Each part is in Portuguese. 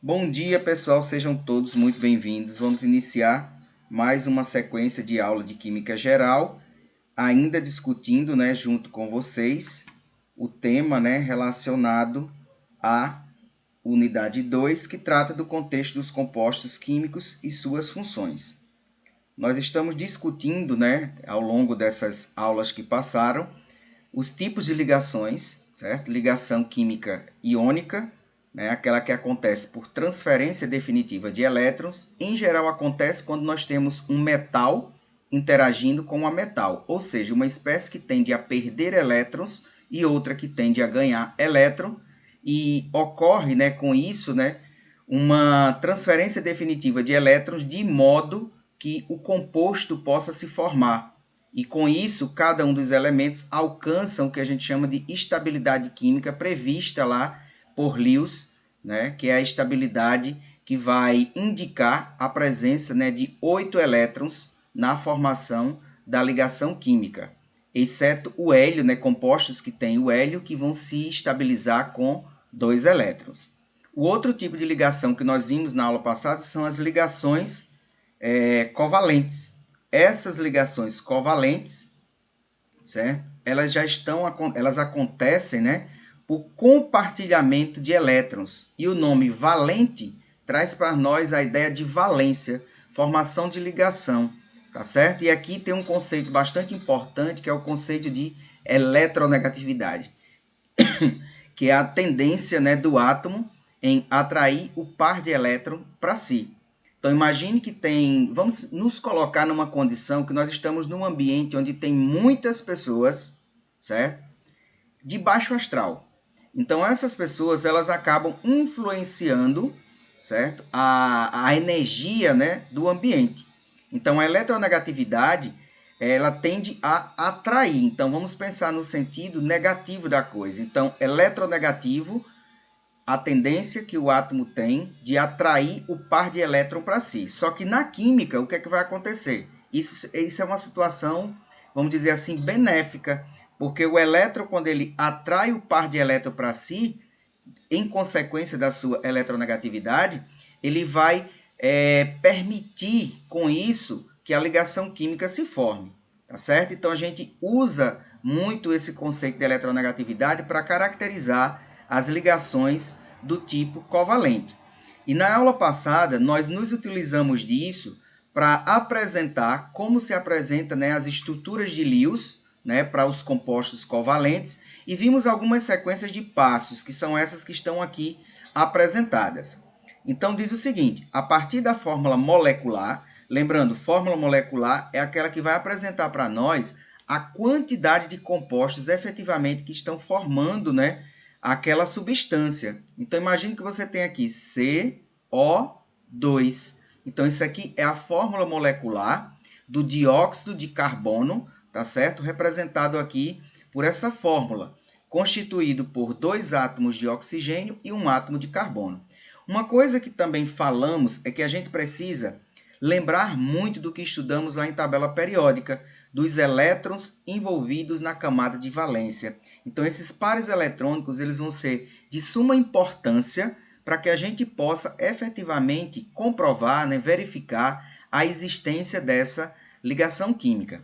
Bom dia, pessoal, sejam todos muito bem-vindos. Vamos iniciar mais uma sequência de aula de Química Geral, ainda discutindo, junto com vocês, o tema, relacionado à unidade 2, que trata do contexto dos compostos químicos e suas funções. Nós estamos discutindo, ao longo dessas aulas que passaram, os tipos de ligações, certo? Ligação química iônica, aquela que acontece por transferência definitiva de elétrons. Em geral, acontece quando nós temos um metal interagindo com uma metal, ou seja, uma espécie que tende a perder elétrons e outra que tende a ganhar elétron, e ocorre com isso uma transferência definitiva de elétrons de modo que o composto possa se formar. E com isso, cada um dos elementos alcança o que a gente chama de estabilidade química prevista lá por Lewis, que é a estabilidade que vai indicar a presença de 8 elétrons na formação da ligação química, exceto o hélio, compostos que têm o hélio, que vão se estabilizar com 2 elétrons. O outro tipo de ligação que nós vimos na aula passada são as ligações covalentes. Essas ligações covalentes, certo? Elas acontecem, por compartilhamento de elétrons. E o nome valente traz para nós a ideia de valência, formação de ligação, tá certo? E aqui tem um conceito bastante importante, que é o conceito de eletronegatividade, que é a tendência, do átomo em atrair o par de elétron para si. Então, imagine que vamos nos colocar numa condição que nós estamos num ambiente onde tem muitas pessoas, certo? De baixo astral. Então, essas pessoas, elas acabam influenciando, certo? A energia, do ambiente. Então, a eletronegatividade, ela tende a atrair. Então, vamos pensar no sentido negativo da coisa. Então, eletronegativo, a tendência que o átomo tem de atrair o par de elétron para si. Só que na química, o que é que vai acontecer? Isso é uma situação, vamos dizer assim, benéfica, porque o elétron, quando ele atrai o par de elétron para si, em consequência da sua eletronegatividade, ele vai permitir, com isso, que a ligação química se forme, tá certo? Então, a gente usa muito esse conceito de eletronegatividade para caracterizar as ligações do tipo covalente. E na aula passada, nós nos utilizamos disso para apresentar como se apresenta as estruturas de Lewis, para os compostos covalentes, e vimos algumas sequências de passos, que são essas que estão aqui apresentadas. Então, diz o seguinte: a partir da fórmula molecular, lembrando, fórmula molecular é aquela que vai apresentar para nós a quantidade de compostos efetivamente que estão formando, aquela substância. Então, imagine que você tem aqui CO2. Então, isso aqui é a fórmula molecular do dióxido de carbono, tá certo? Representado aqui por essa fórmula, constituído por 2 átomos de oxigênio e 1 átomo de carbono. Uma coisa que também falamos é que a gente precisa lembrar muito do que estudamos lá em tabela periódica, dos elétrons envolvidos na camada de valência. Então, esses pares eletrônicos eles vão ser de suma importância para que a gente possa efetivamente comprovar, verificar a existência dessa ligação química.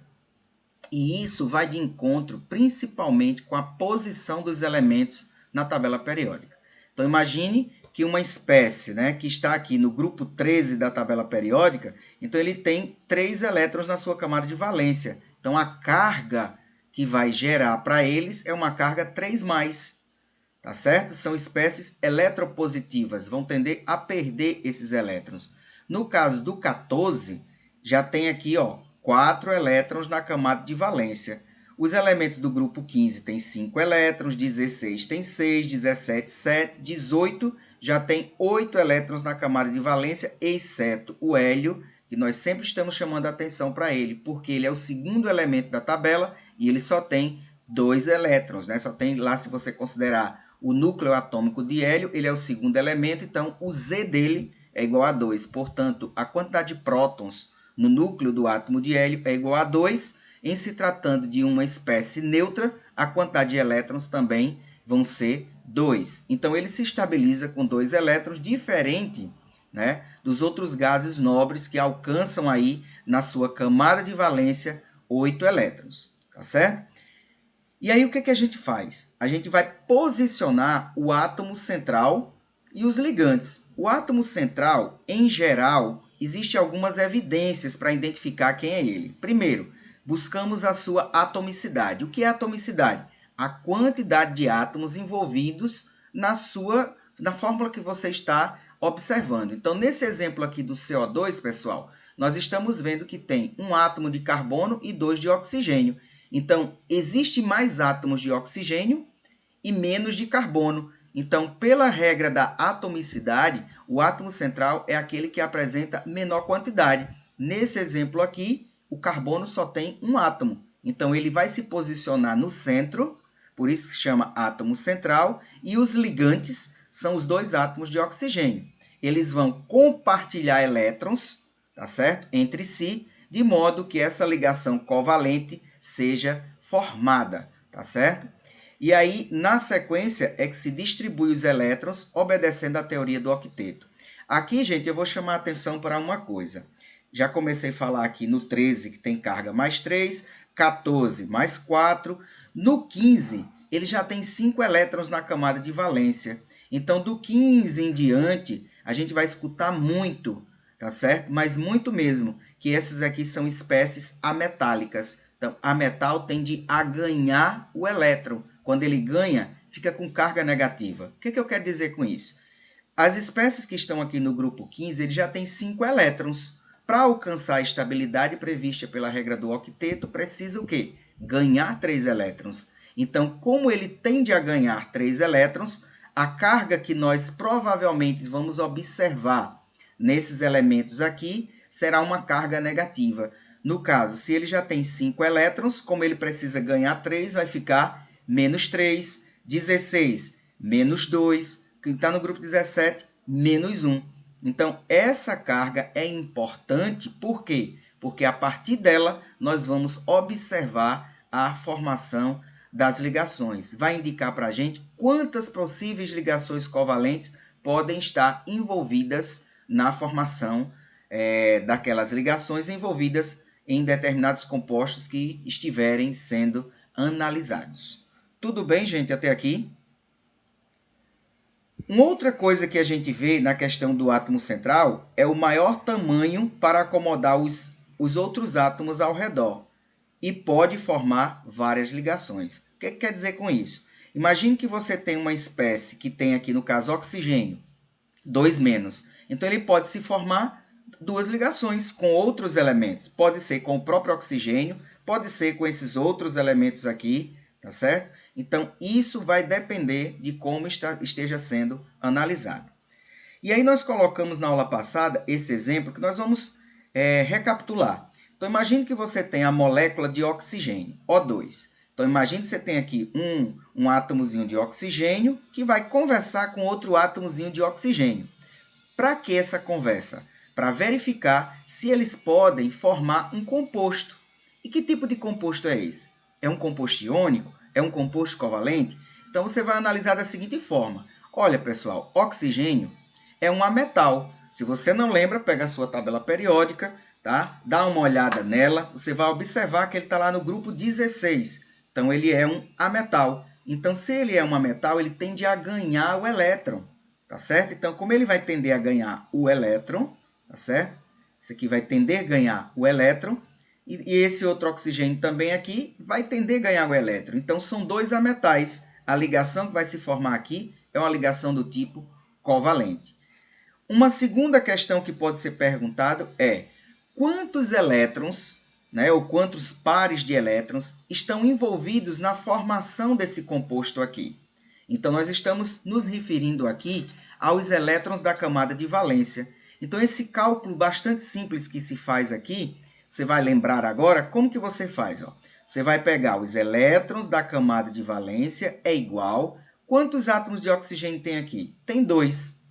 E isso vai de encontro principalmente com a posição dos elementos na tabela periódica. Então, imagine que uma espécie, que está aqui no grupo 13 da tabela periódica, então ele tem 3 elétrons na sua camada de valência. Então, a carga que vai gerar para eles é uma carga 3+, tá certo? São espécies eletropositivas, vão tender a perder esses elétrons. No caso do 14, já tem aqui 4 elétrons na camada de valência. Os elementos do grupo 15 têm 5 elétrons, 16 tem 6, 17, 7, 18 já tem 8 elétrons na camada de valência, exceto o hélio, que nós sempre estamos chamando a atenção para ele, porque ele é o segundo elemento da tabela e ele só tem 2 elétrons, Só tem lá, se você considerar o núcleo atômico de hélio, ele é o segundo elemento, então o Z dele é igual a 2. Portanto, a quantidade de prótons no núcleo do átomo de hélio é igual a 2. Em se tratando de uma espécie neutra, a quantidade de elétrons também vão ser 2. Então, ele se estabiliza com 2 elétrons, diferente, né, dos outros gases nobres que alcançam aí na sua camada de valência 8 elétrons, tá certo? E aí o que a gente faz? A gente vai posicionar o átomo central e os ligantes. O átomo central, em geral, existem algumas evidências para identificar quem é ele. Primeiro, buscamos a sua atomicidade. O que é atomicidade? A quantidade de átomos envolvidos na fórmula que você está observando. Então, nesse exemplo aqui do CO2, pessoal, nós estamos vendo que tem um átomo de carbono e 2 de oxigênio. Então, existe mais átomos de oxigênio e menos de carbono. Então, pela regra da atomicidade, o átomo central é aquele que apresenta menor quantidade. Nesse exemplo aqui, o carbono só tem um átomo. Então, ele vai se posicionar no centro, por isso que se chama átomo central, e os ligantes são os 2 átomos de oxigênio. Eles vão compartilhar elétrons, tá certo? Entre si, de modo que essa ligação covalente seja formada, tá certo? E aí, na sequência, é que se distribui os elétrons, obedecendo à teoria do octeto. Aqui, gente, eu vou chamar a atenção para uma coisa. Já comecei a falar aqui no 13, que tem carga mais 3, 14 mais 4. No 15, ele já tem 5 elétrons na camada de valência. Então, do 15 em diante, a gente vai escutar muito, tá certo? Mas muito mesmo, que essas aqui são espécies ametálicas. Então, a metal tende a ganhar o elétron. Quando ele ganha, fica com carga negativa. O que eu quero dizer com isso? As espécies que estão aqui no grupo 15, ele já tem 5 elétrons. Para alcançar a estabilidade prevista pela regra do octeto, precisa o quê? Ganhar 3 elétrons. Então, como ele tende a ganhar 3 elétrons, a carga que nós provavelmente vamos observar nesses elementos aqui será uma carga negativa. No caso, se ele já tem 5 elétrons, como ele precisa ganhar 3, vai ficar menos 3, 16, menos 2, que está no grupo 17, menos 1. Então, essa carga é importante, por quê? Porque a partir dela, nós vamos observar a formação das ligações. Vai indicar para a gente quantas possíveis ligações covalentes podem estar envolvidas na formação daquelas ligações envolvidas em determinados compostos que estiverem sendo analisados. Tudo bem, gente, até aqui? Uma outra coisa que a gente vê na questão do átomo central é o maior tamanho para acomodar os outros átomos ao redor e pode formar várias ligações. O que quer dizer com isso? Imagine que você tem uma espécie que tem aqui, no caso, oxigênio, 2-. Então, ele pode se formar 2 ligações com outros elementos. Pode ser com o próprio oxigênio, pode ser com esses outros elementos aqui, tá certo? Então, isso vai depender de como esteja sendo analisado. E aí nós colocamos na aula passada esse exemplo que nós vamos recapitular. Então, imagine que você tem a molécula de oxigênio, O2. Então, imagine que você tem aqui um átomozinho de oxigênio que vai conversar com outro átomozinho de oxigênio. Para que essa conversa? Para verificar se eles podem formar um composto. E que tipo de composto é esse? É um composto iônico? É um composto covalente? Então, você vai analisar da seguinte forma. Olha, pessoal, oxigênio é um ametal. Se você não lembra, pega a sua tabela periódica, tá? Dá uma olhada nela, você vai observar que ele está lá no grupo 16. Então, ele é um ametal. Então, se ele é um ametal, ele tende a ganhar o elétron, tá certo? Então, como ele vai tender a ganhar o elétron, tá certo? Esse aqui vai tender a ganhar o elétron, e esse outro oxigênio também aqui vai tender a ganhar o elétron. Então, são 2 ametais. A ligação que vai se formar aqui é uma ligação do tipo covalente. Uma segunda questão que pode ser perguntado é quantos elétrons, né, ou quantos pares de elétrons estão envolvidos na formação desse composto aqui. Então, nós estamos nos referindo aqui aos elétrons da camada de valência. Então, esse cálculo bastante simples que se faz aqui, você vai lembrar agora como que você faz. Ó. Você vai pegar os elétrons da camada de valência, é igual. Quantos átomos de oxigênio tem aqui? Tem 2.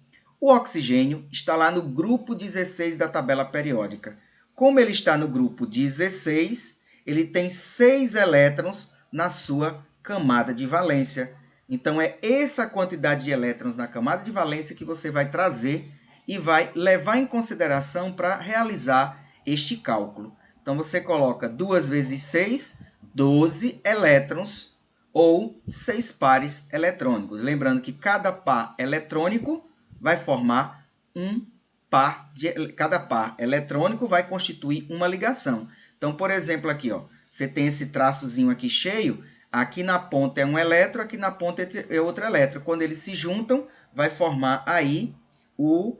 O oxigênio está lá no grupo 16 da tabela periódica. Como ele está no grupo 16, ele tem 6 elétrons na sua camada de valência. Então, é essa quantidade de elétrons na camada de valência que você vai trazer e vai levar em consideração para realizar este cálculo. Então, você coloca 2 vezes 6, 12 elétrons ou 6 pares eletrônicos. Lembrando que cada par eletrônico vai formar um par cada par eletrônico vai constituir uma ligação. Então, por exemplo, aqui, ó, você tem esse traçozinho aqui cheio, aqui na ponta é um elétron, aqui na ponta é outro elétron. Quando eles se juntam, vai formar aí o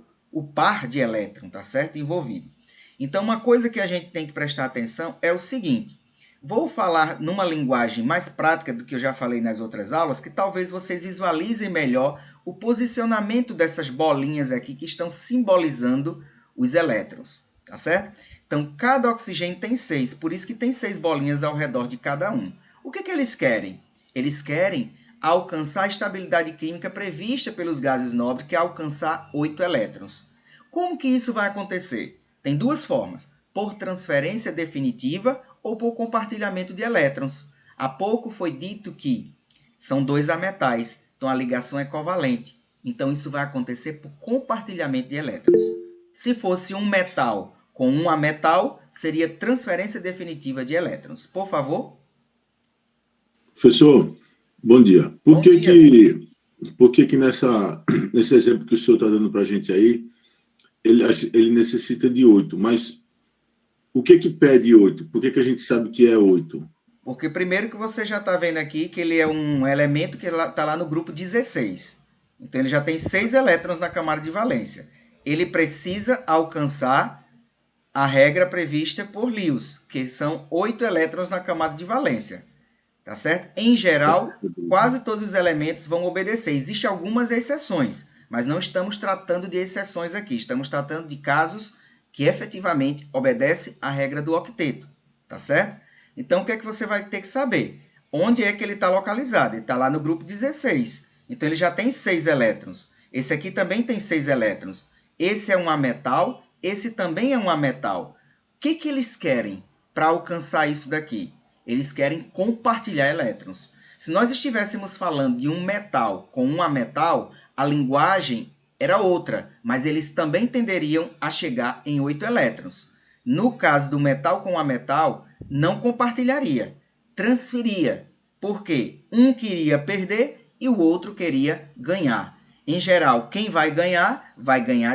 par de elétron, tá certo? Envolvido. Então, uma coisa que a gente tem que prestar atenção é o seguinte. Vou falar numa linguagem mais prática do que eu já falei nas outras aulas, que talvez vocês visualizem melhor o posicionamento dessas bolinhas aqui que estão simbolizando os elétrons, tá certo? Então, cada oxigênio tem 6, por isso que tem 6 bolinhas ao redor de cada um. O que eles querem? Eles querem alcançar a estabilidade química prevista pelos gases nobres, que é alcançar 8 elétrons. Como que isso vai acontecer? Tem duas formas, por transferência definitiva ou por compartilhamento de elétrons. Há pouco foi dito que são 2 ametais, então a ligação é covalente. Então isso vai acontecer por compartilhamento de elétrons. Se fosse um metal com um ametal, seria transferência definitiva de elétrons. Por favor. Professor, bom dia. Por que nesse exemplo que o senhor está dando para a gente aí, ele necessita de 8, mas o que pede 8? Por que a gente sabe que é 8? Porque primeiro que você já está vendo aqui que ele é um elemento que está lá no grupo 16. Então, ele já tem 6 elétrons na camada de valência. Ele precisa alcançar a regra prevista por Lewis, que são 8 elétrons na camada de valência. Tá certo? Em geral, quase todos os elementos vão obedecer. Existem algumas exceções, mas não estamos tratando de exceções aqui. Estamos tratando de casos que efetivamente obedecem à regra do octeto. Tá certo? Então, o que é que você vai ter que saber? Onde é que ele está localizado? Ele está lá no grupo 16. Então, ele já tem 6 elétrons. Esse aqui também tem 6 elétrons. Esse é um ametal, esse também é um ametal. O que eles querem para alcançar isso daqui? Eles querem compartilhar elétrons. Se nós estivéssemos falando de um metal com um ametal, a linguagem era outra, mas eles também tenderiam a chegar em 8 elétrons. No caso do metal com ametal, não compartilharia, transferia. Por quê? Um queria perder e o outro queria ganhar. Em geral, quem vai ganhar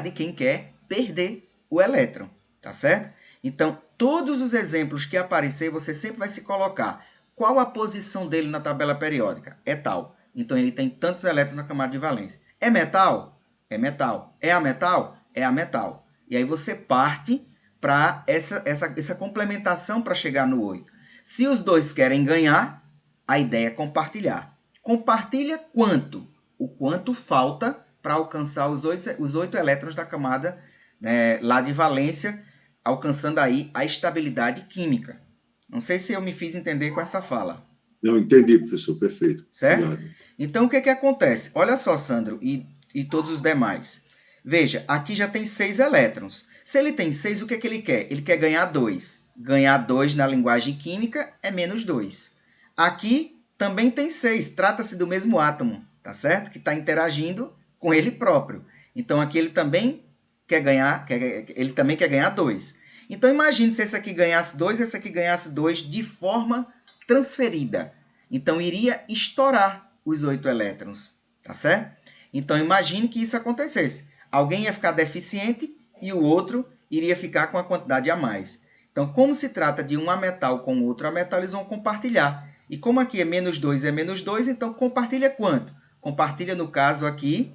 de quem quer perder o elétron, tá certo? Então, todos os exemplos que aparecer, você sempre vai se colocar. Qual a posição dele na tabela periódica? É tal. Então, ele tem tantos elétrons na camada de valência. É metal? É metal. É ametal? É ametal. E aí você parte para essa complementação para chegar no 8. Se os dois querem ganhar, a ideia é compartilhar. Compartilha quanto? O quanto falta para alcançar os 8 elétrons da camada, né, lá de valência, alcançando aí a estabilidade química. Não sei se eu me fiz entender com essa fala. Não, entendi, professor, perfeito. Certo? Obrigado. Então, o que acontece? Olha só, Sandro, e todos os demais. Veja, aqui já tem 6 elétrons. Se ele tem 6, o que ele quer? Ele quer ganhar 2. Ganhar 2 na linguagem química é menos 2. Aqui também tem 6. Trata-se do mesmo átomo, tá certo? Que está interagindo com ele próprio. Então, aqui ele também quer ganhar 2. Então, imagine se esse aqui ganhasse 2 e esse aqui ganhasse 2 de forma transferida. Então, iria estourar os 8 elétrons, tá certo? Então, imagine que isso acontecesse. Alguém ia ficar deficiente e o outro iria ficar com a quantidade a mais. Então, como se trata de um ametal com outro ametal, eles vão compartilhar. E como aqui é menos 2 é menos 2, então compartilha quanto? Compartilha, no caso aqui,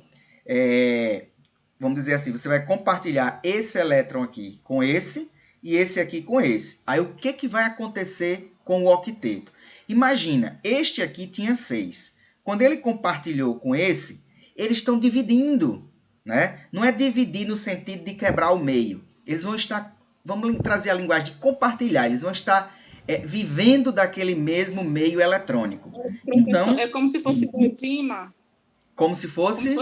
vamos dizer assim, você vai compartilhar esse elétron aqui com esse e esse aqui com esse. Aí, o que vai acontecer com o octeto? Imagina, este aqui tinha 6. Quando ele compartilhou com esse, eles estão dividindo, né? Não é dividir no sentido de quebrar ao meio. Eles vão estar, vamos trazer a linguagem de compartilhar, eles vão estar vivendo daquele mesmo meio eletrônico. Então, é como se fosse 2 ímãs. Como se fosse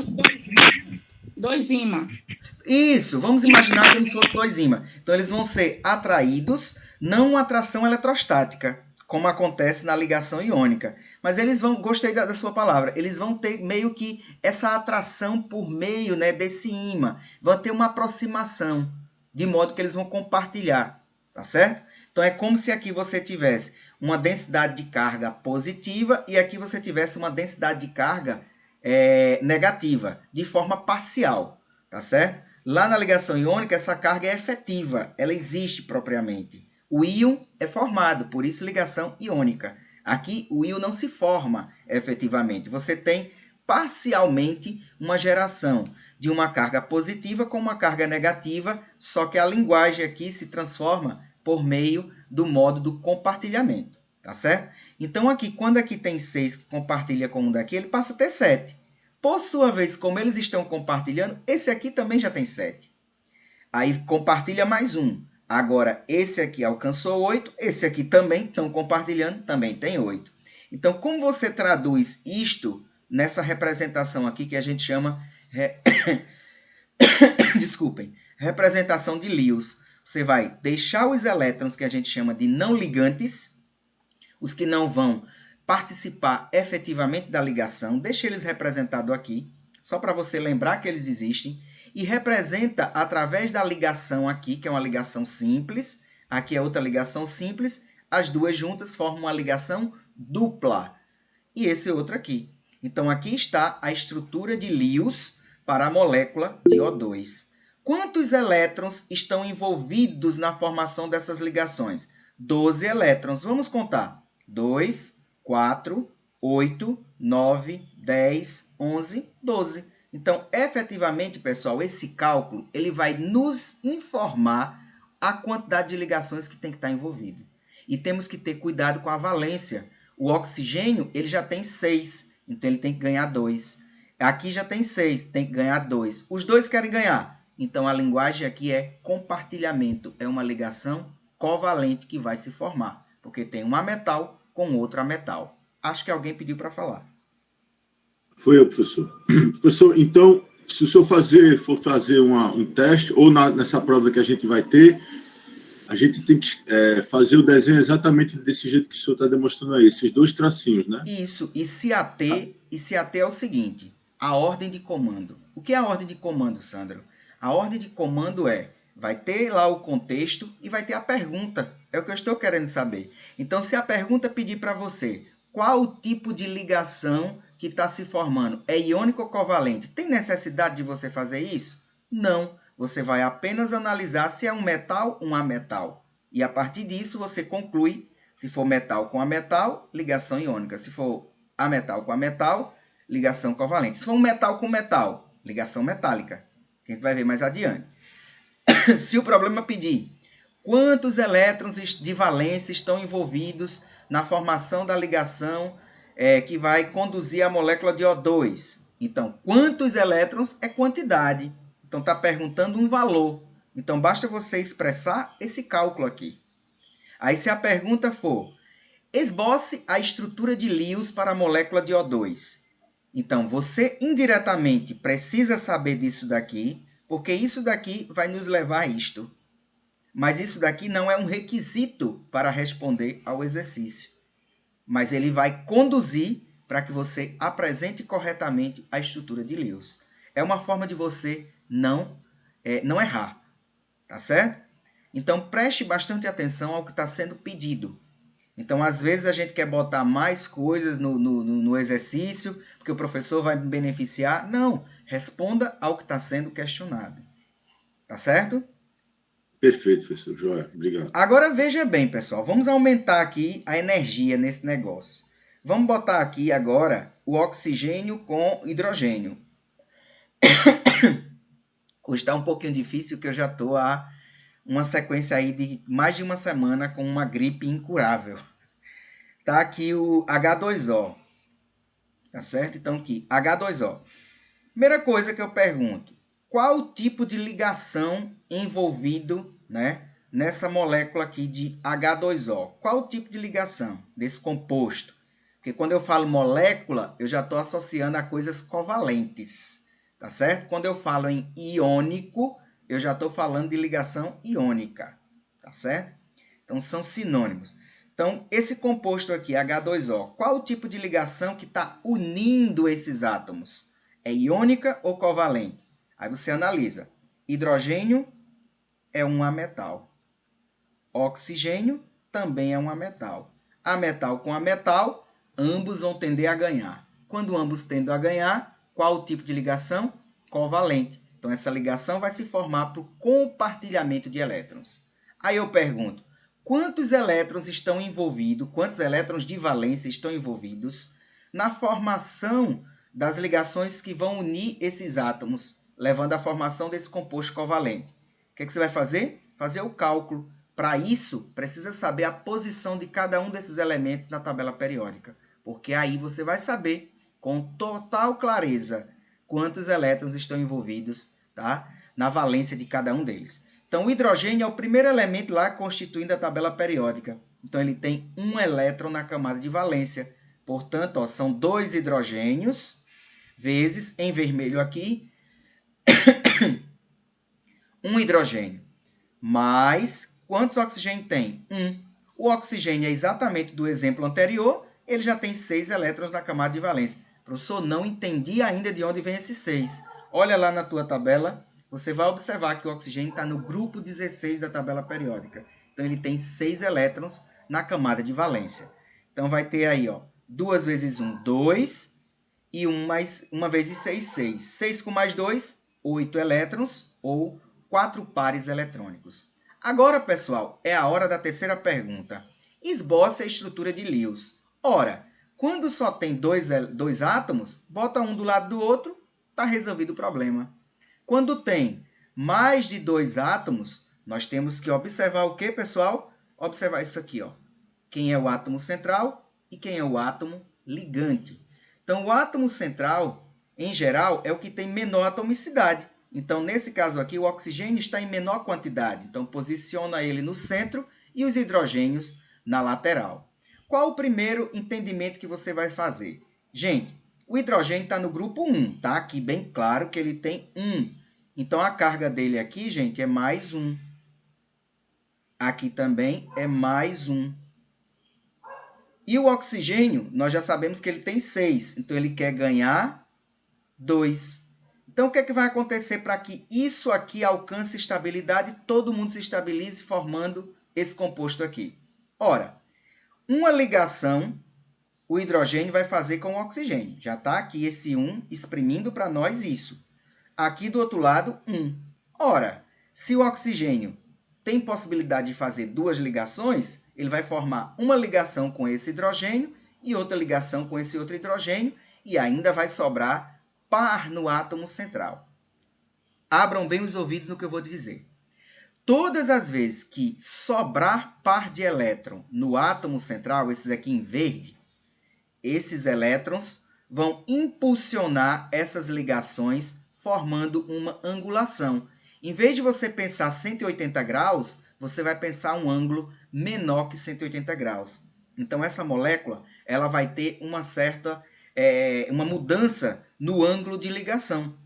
2 ímãs. Isso, vamos imaginar como se fosse 2 ímãs. Então, eles vão ser atraídos, não uma atração eletrostática. como acontece na ligação iônica. Mas eles vão, gostei da sua palavra, eles vão ter meio que essa atração por meio, né, desse ímã. Vão ter uma aproximação, de modo que eles vão compartilhar, tá certo? Então é como se aqui você tivesse uma densidade de carga positiva e aqui você tivesse uma densidade de carga negativa, de forma parcial, tá certo? Lá na ligação iônica, essa carga é efetiva, ela existe propriamente. O íon é formado, por isso ligação iônica. Aqui o íon não se forma efetivamente. Você tem parcialmente uma geração de uma carga positiva com uma carga negativa, só que a linguagem aqui se transforma por meio do modo do compartilhamento, tá certo? Então aqui, quando aqui tem 6 que compartilha com um daqui, ele passa a ter 7. Por sua vez, como eles estão compartilhando, esse aqui também já tem 7. Aí compartilha mais um. Agora, esse aqui alcançou 8, esse aqui também estão compartilhando, também tem 8. Então, como você traduz isto nessa representação aqui que a gente chama, desculpem, representação de Lewis? Você vai deixar os elétrons que a gente chama de não ligantes, os que não vão participar efetivamente da ligação, deixa eles representados aqui, só para você lembrar que eles existem, e representa através da ligação aqui, que é uma ligação simples, aqui é outra ligação simples, as duas juntas formam uma ligação dupla, e esse outro aqui. Então, aqui está a estrutura de Lewis para a molécula de O2. Quantos elétrons estão envolvidos na formação dessas ligações? 12 elétrons. Vamos contar. 2, 4, 8, 9, 10, 11, 12. Então, efetivamente, pessoal, esse cálculo ele vai nos informar a quantidade de ligações que tem que estar envolvido. E temos que ter cuidado com a valência. O oxigênio ele já tem 6, então ele tem que ganhar 2. Aqui já tem 6, tem que ganhar 2. Os dois querem ganhar. Então, a linguagem aqui é compartilhamento. É uma ligação covalente que vai se formar, porque tem um ametal com outro ametal. Acho que alguém pediu para falar. Foi eu, professor. Professor, então, se o senhor for fazer um teste, ou nessa prova que a gente vai ter, a gente tem que fazer o desenho exatamente desse jeito que o senhor está demonstrando aí, esses dois tracinhos, né? Isso, e se ater é o seguinte, a ordem de comando. O que é a ordem de comando, Sandro? A ordem de comando vai ter lá o contexto e vai ter a pergunta. É o que eu estou querendo saber. Então, se a pergunta pedir para você, qual o tipo de ligação que está se formando? É iônico ou covalente? Tem necessidade de você fazer isso? Não. Você vai apenas analisar se é um metal ou um ametal. E a partir disso você conclui, se for metal com ametal, ligação iônica. Se for ametal com ametal, ligação covalente. Se for um metal com metal, ligação metálica. Que a gente vai ver mais adiante. Se o problema pedir quantos elétrons de valência estão envolvidos na formação da ligação que vai conduzir a molécula de O2. Então, quantos elétrons é quantidade. Então, está perguntando um valor. Então, basta você expressar esse cálculo aqui. Aí, se a pergunta for, esboce a estrutura de Lewis para a molécula de O2. Então, você indiretamente precisa saber disso daqui, porque isso daqui vai nos levar a isto. Mas isso daqui não é um requisito para responder ao exercício. Mas ele vai conduzir para que você apresente corretamente a estrutura de Lewis. É uma forma de você não errar, tá certo? Então, preste bastante atenção ao que está sendo pedido. Então, às vezes, a gente quer botar mais coisas no exercício, porque o professor vai me beneficiar. Não, responda ao que está sendo questionado. Tá certo? Perfeito, professor. Joia, obrigado. Agora, veja bem, pessoal. Vamos aumentar aqui a energia nesse negócio. Vamos botar aqui agora o oxigênio com hidrogênio. Hoje está um pouquinho difícil, porque eu já estou há uma sequência aí de mais de uma semana com uma gripe incurável. Tá aqui o H2O. Tá certo? Então aqui, H2O. Primeira coisa que eu pergunto, qual o tipo de ligação envolvido, né, nessa molécula aqui de H2O? Qual o tipo de ligação desse composto? Porque quando eu falo molécula, eu já estou associando a coisas covalentes. Tá certo? Quando eu falo em iônico, eu já estou falando de ligação iônica. Tá certo? Então, são sinônimos. Então, esse composto aqui, H2O, qual o tipo de ligação que está unindo esses átomos? É iônica ou covalente? Aí você analisa. Hidrogênio é um ametal. Oxigênio também é um ametal. Ametal com ametal, ambos vão tender a ganhar. Quando ambos tendem a ganhar, qual o tipo de ligação? Covalente. Então, essa ligação vai se formar por compartilhamento de elétrons. Aí eu pergunto, quantos elétrons estão envolvidos, quantos elétrons de valência estão envolvidos na formação das ligações que vão unir esses átomos, levando à formação desse composto covalente? O que você vai fazer? Fazer o cálculo. Para isso, precisa saber a posição de cada um desses elementos na tabela periódica, porque aí você vai saber com total clareza quantos elétrons estão envolvidos, tá, na valência de cada um deles. Então, o hidrogênio é o primeiro elemento lá constituindo a tabela periódica. Então, ele tem um elétron na camada de valência. Portanto, ó, são 2 hidrogênios, vezes, em vermelho aqui, um hidrogênio. Mas, quantos oxigênios tem? 1. O oxigênio é exatamente do exemplo anterior, ele já tem 6 elétrons na camada de valência. Professor, não entendi ainda de onde vem esses 6. Olha lá na tua tabela, você vai observar que o oxigênio está no grupo 16 da tabela periódica. Então, ele tem 6 elétrons na camada de valência. Então, vai ter aí, ó, 2 vezes 1, 2, e 1 vezes 6, 6. 6 com mais 2, 8 elétrons, ou 4 pares eletrônicos. Agora, pessoal, é a hora da terceira pergunta. Esboce a estrutura de Lewis. Ora, quando só tem dois átomos, bota um do lado do outro, está resolvido o problema. Quando tem mais de 2 átomos, nós temos que observar o que, pessoal? Observar isso aqui, ó. Quem é o átomo central e quem é o átomo ligante. Então, o átomo central, em geral, é o que tem menor atomicidade. Então, nesse caso aqui, o oxigênio está em menor quantidade. Então, posiciona ele no centro e os hidrogênios na lateral. Qual o primeiro entendimento que você vai fazer? Gente, o hidrogênio está no grupo 1, tá? Aqui bem claro que ele tem 1. Então, a carga dele aqui, gente, é mais 1. Aqui também é mais 1. E o oxigênio, nós já sabemos que ele tem 6. Então, ele quer ganhar 2. Então, o que é que vai acontecer para que isso aqui alcance estabilidade e todo mundo se estabilize formando esse composto aqui? Ora, uma ligação o hidrogênio vai fazer com o oxigênio. Já está aqui esse 1 exprimindo para nós isso. Aqui do outro lado, 1. Ora, se o oxigênio tem possibilidade de fazer 2 ligações, ele vai formar uma ligação com esse hidrogênio e outra ligação com esse outro hidrogênio e ainda vai sobrar par no átomo central. Abram bem os ouvidos no que eu vou dizer. Todas as vezes que sobrar par de elétron no átomo central, esses aqui em verde, esses elétrons vão impulsionar essas ligações formando uma angulação. Em vez de você pensar 180 graus, você vai pensar um ângulo menor que 180 graus. Então, essa molécula ela vai ter uma certa uma mudança no ângulo de ligação.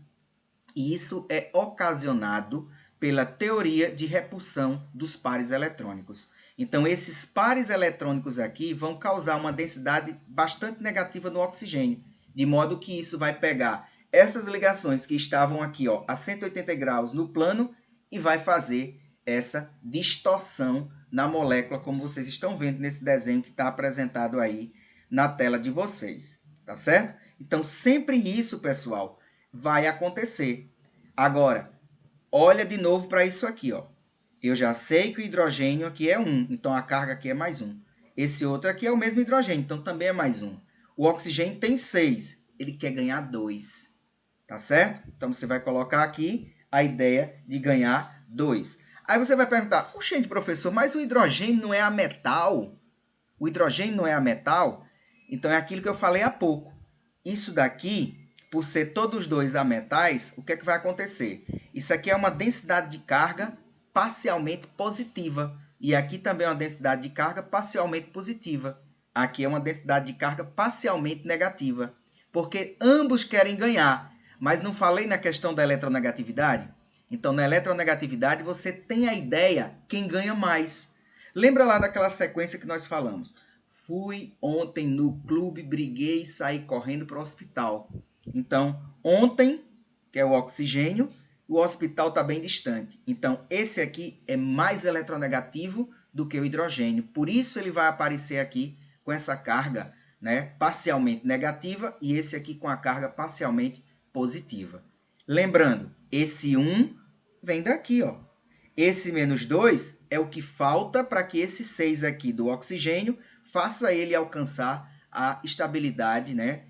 E isso é ocasionado pela teoria de repulsão dos pares eletrônicos. Então, esses pares eletrônicos aqui vão causar uma densidade bastante negativa no oxigênio, de modo que isso vai pegar essas ligações que estavam aqui, ó, a 180 graus no plano e vai fazer essa distorção na molécula, como vocês estão vendo nesse desenho que está apresentado aí na tela de vocês. Tá certo? Então, sempre isso, pessoal, vai acontecer. Agora, olha de novo para isso aqui, ó. Eu já sei que o hidrogênio aqui é 1, então a carga aqui é mais 1. Esse outro aqui é o mesmo hidrogênio, então também é mais 1. O oxigênio tem 6, ele quer ganhar 2. Tá certo? Então, você vai colocar aqui a ideia de ganhar 2. Aí você vai perguntar, oxente, professor, mas o hidrogênio não é ametal? O hidrogênio não é ametal? Então, é aquilo que eu falei há pouco. Isso daqui, por ser todos dois ametais, o que é que vai acontecer? Isso aqui é uma densidade de carga parcialmente positiva. E aqui também é uma densidade de carga parcialmente positiva. Aqui é uma densidade de carga parcialmente negativa. Porque ambos querem ganhar. Mas não falei na questão da eletronegatividade? Então, na eletronegatividade, você tem a ideia quem ganha mais. Lembra lá daquela sequência que nós falamos? Fui ontem no clube, briguei e saí correndo para o hospital. Então, ontem, que é o oxigênio, o hospital está bem distante. Então, esse aqui é mais eletronegativo do que o hidrogênio. Por isso, ele vai aparecer aqui com essa carga, né, parcialmente negativa e esse aqui com a carga parcialmente positiva. Lembrando, esse 1 vem daqui, ó. Esse menos 2 é o que falta para que esse 6 aqui do oxigênio faça ele alcançar a estabilidade, né,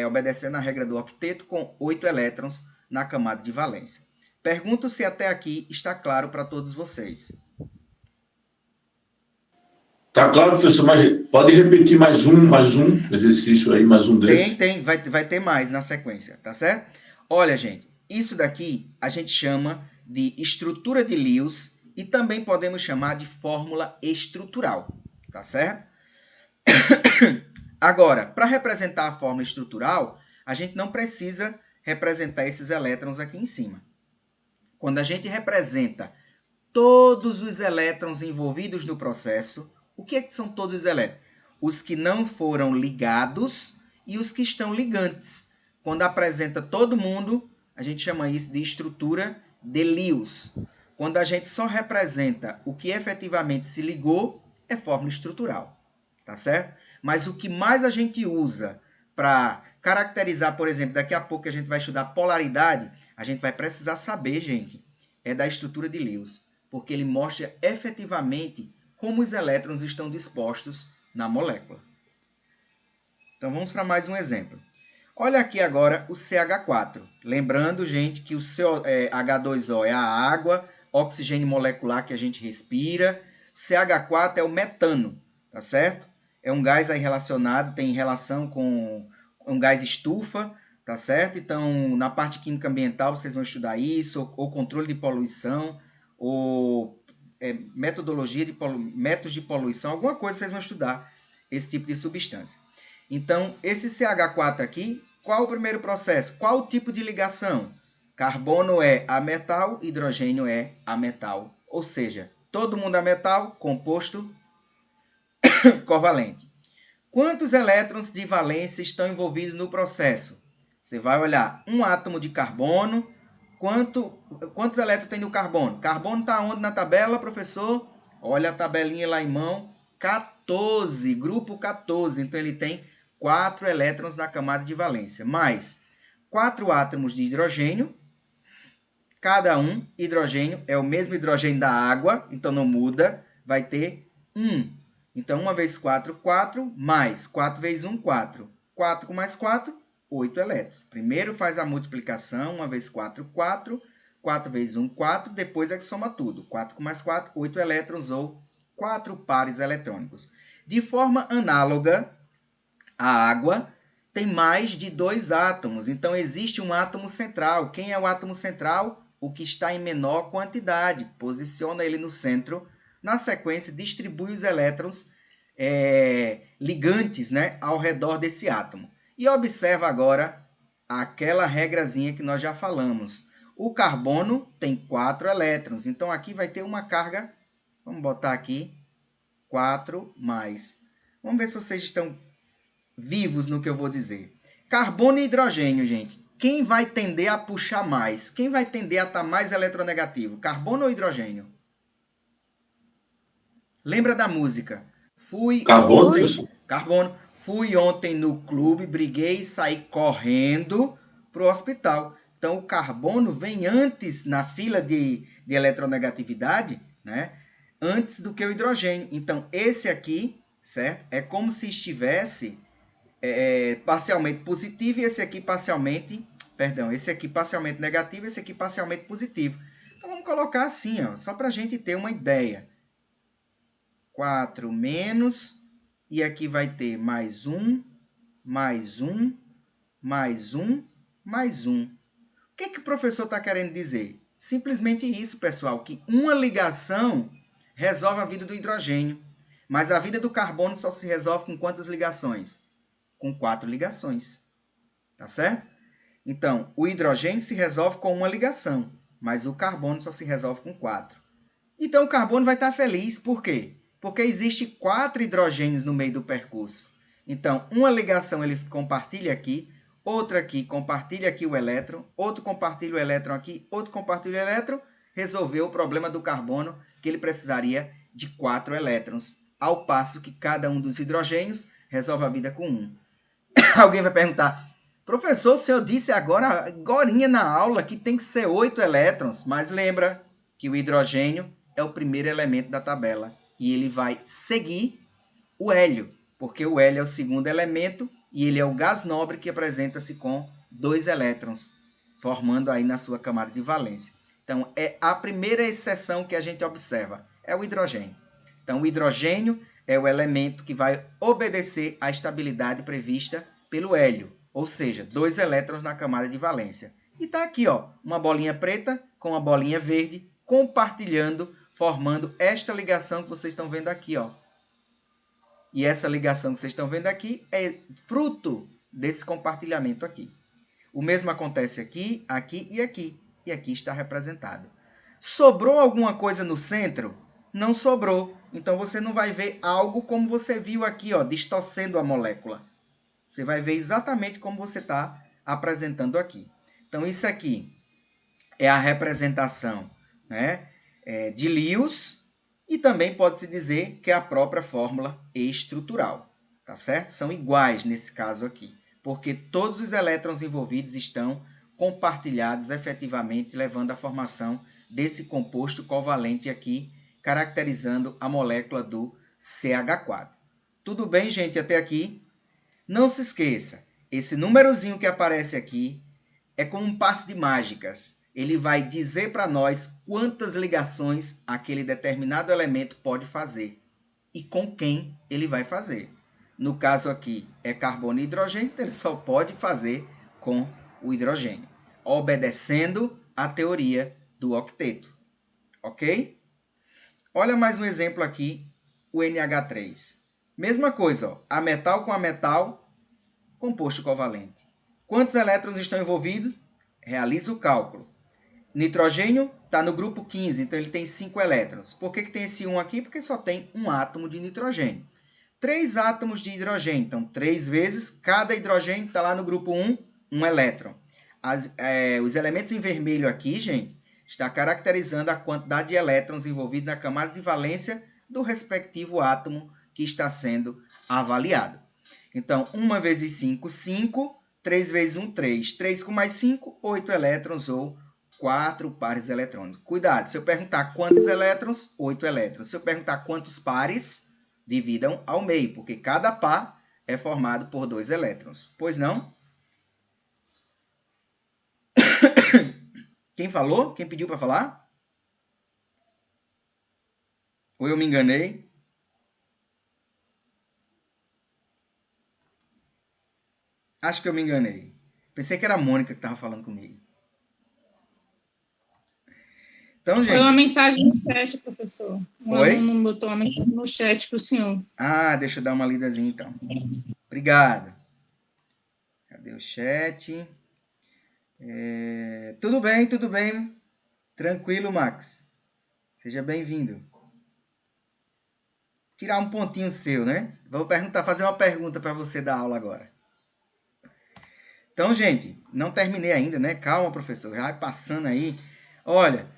obedecendo a regra do octeto com 8 elétrons na camada de valência. Pergunto se até aqui está claro para todos vocês. Tá claro, professor, mas pode repetir mais um exercício aí, mais um desse? Tem, vai ter mais na sequência, tá certo? Olha, gente, isso daqui a gente chama de estrutura de Lewis e também podemos chamar de fórmula estrutural, tá certo? Agora, para representar a fórmula estrutural, a gente não precisa representar esses elétrons aqui em cima. Quando a gente representa todos os elétrons envolvidos no processo, o que é que são todos os elétrons? Os que não foram ligados e os que estão ligantes. Quando apresenta todo mundo, a gente chama isso de estrutura de Lewis. Quando a gente só representa o que efetivamente se ligou, é fórmula estrutural. Tá certo? Mas o que mais a gente usa para caracterizar, por exemplo, daqui a pouco que a gente vai estudar polaridade, a gente vai precisar saber, gente, é da estrutura de Lewis, porque ele mostra efetivamente como os elétrons estão dispostos na molécula. Então vamos para mais um exemplo. Olha aqui agora o CH4. Lembrando, gente, que o H2O é a água, oxigênio molecular que a gente respira. CH4 é o metano, tá certo? É um gás aí relacionado, tem relação com um gás estufa, tá certo? Então, na parte química ambiental, vocês vão estudar isso, ou controle de poluição, ou métodos de poluição, alguma coisa vocês vão estudar esse tipo de substância. Então, esse CH4 aqui, qual o primeiro processo? Qual o tipo de ligação? Carbono é ametal, hidrogênio é ametal. Ou seja, todo mundo é metal, composto covalente. Quantos elétrons de valência estão envolvidos no processo? Você vai olhar um átomo de carbono. Quantos elétrons tem no carbono? Carbono está onde na tabela, professor? Olha a tabelinha lá em mão. 14, grupo 14. Então, ele tem 4 elétrons na camada de valência. Mais 4 átomos de hidrogênio. Cada um, hidrogênio, é o mesmo hidrogênio da água, então não muda. Vai ter 1. Então, 1 vezes 4, 4, mais 4 vezes 1, 4. 4 com mais 4, 8 elétrons. Primeiro faz a multiplicação, 1 vezes 4, 4. 4 vezes 1, 4. Depois é que soma tudo. 4 com mais 4, 8 elétrons ou 4 pares eletrônicos. De forma análoga, a água tem mais de 2 átomos. Então, existe um átomo central. Quem é o átomo central? O que está em menor quantidade. Posiciona ele no centro. Na sequência, distribui os elétrons ligantes, né, ao redor desse átomo. E observa agora aquela regrazinha que nós já falamos. O carbono tem 4 elétrons. Então, aqui vai ter uma carga, vamos botar aqui, 4 mais. Vamos ver se vocês estão vivos no que eu vou dizer. Carbono e hidrogênio, gente. Quem vai tender a puxar mais? Quem vai tender a estar mais eletronegativo? Carbono ou hidrogênio? Lembra da música? Carbono, Carbono. Fui ontem no clube, briguei e saí correndo para o hospital. Então, o carbono vem antes na fila de eletronegatividade, né? Antes do que o hidrogênio. Então, esse aqui, certo? É como se estivesse parcialmente positivo e esse aqui parcialmente negativo, esse aqui parcialmente positivo. Então, vamos colocar assim, ó, só para a gente ter uma ideia. 4 menos, e aqui vai ter mais 1, mais 1, mais 1, mais 1. O que o professor está querendo dizer? Simplesmente isso, pessoal, que uma ligação resolve a vida do hidrogênio, mas a vida do carbono só se resolve com quantas ligações? Com 4 ligações, tá certo? Então, o hidrogênio se resolve com uma ligação, mas o carbono só se resolve com 4. Então, o carbono vai estar feliz, por quê? Porque existe 4 hidrogênios no meio do percurso. Então, uma ligação ele compartilha aqui, outra aqui compartilha aqui o elétron, outro compartilha o elétron aqui, outro compartilha o elétron, resolveu o problema do carbono, que ele precisaria de 4 elétrons, ao passo que cada um dos hidrogênios resolve a vida com 1. Alguém vai perguntar, professor, o senhor disse agorinha na aula que tem que ser 8 elétrons, mas lembra que o hidrogênio é o primeiro elemento da tabela e ele vai seguir o hélio, porque o hélio é o segundo elemento e ele é o gás nobre que apresenta-se com 2 elétrons, formando aí na sua camada de valência. Então, é a primeira exceção que a gente observa, é o hidrogênio. Então, o hidrogênio é o elemento que vai obedecer à estabilidade prevista pelo hélio, ou seja, 2 elétrons na camada de valência. E está aqui, ó, uma bolinha preta com uma bolinha verde, compartilhando, formando esta ligação que vocês estão vendo aqui, ó. E essa ligação que vocês estão vendo aqui é fruto desse compartilhamento aqui. O mesmo acontece aqui, aqui e aqui. E aqui está representado. Sobrou alguma coisa no centro? Não sobrou. Então, você não vai ver algo como você viu aqui, ó, distorcendo a molécula. Você vai ver exatamente como você está apresentando aqui. Então, isso aqui é a representação, né, de Lewis. E também pode-se dizer que é a própria fórmula estrutural, tá certo? São iguais nesse caso aqui, porque todos os elétrons envolvidos estão compartilhados efetivamente, levando à formação desse composto covalente aqui, caracterizando a molécula do CH4. Tudo bem, gente, até aqui? Não se esqueça, esse númerozinho que aparece aqui é como um passe de mágicas. Ele vai dizer para nós quantas ligações aquele determinado elemento pode fazer e com quem ele vai fazer. No caso aqui é carbono e hidrogênio, então ele só pode fazer com o hidrogênio, obedecendo à teoria do octeto. Ok? Olha mais um exemplo aqui, o NH3. Mesma coisa, ó, a metal com a metal, composto covalente. Quantos elétrons estão envolvidos? Realiza o cálculo. Nitrogênio está no grupo 15, então ele tem 5 elétrons. Por que tem esse 1 aqui? Porque só tem um átomo de nitrogênio. 3 átomos de hidrogênio, então 3 vezes, cada hidrogênio está lá no grupo 1, 1 elétron. Os elementos em vermelho aqui, gente, está caracterizando a quantidade de elétrons envolvidos na camada de valência do respectivo átomo que está sendo avaliado. Então, 1 vezes 5, 5, 3 vezes 1, 3. 3 com mais 5, 8 elétrons ou 4 pares eletrônicos. Cuidado, se eu perguntar quantos elétrons, 8 elétrons. Se eu perguntar quantos pares, dividam ao meio, porque cada par é formado por 2 elétrons. Pois não? Quem falou? Quem pediu para falar? Ou eu me enganei? Acho que eu me enganei. Pensei que era a Mônica que estava falando comigo. Então, gente... Foi uma mensagem no chat, professor. Um Oi? aluno botou uma mensagem no chat para o senhor. Ah, deixa eu dar uma lidazinha, então. Obrigado. Cadê o chat? Tudo bem, tudo bem. Tranquilo, Max. Seja bem-vindo. Tirar um pontinho seu, né? Vou fazer uma pergunta para você da aula agora. Então, gente, não terminei ainda, né? Calma, professor. Já vai passando aí. Olha,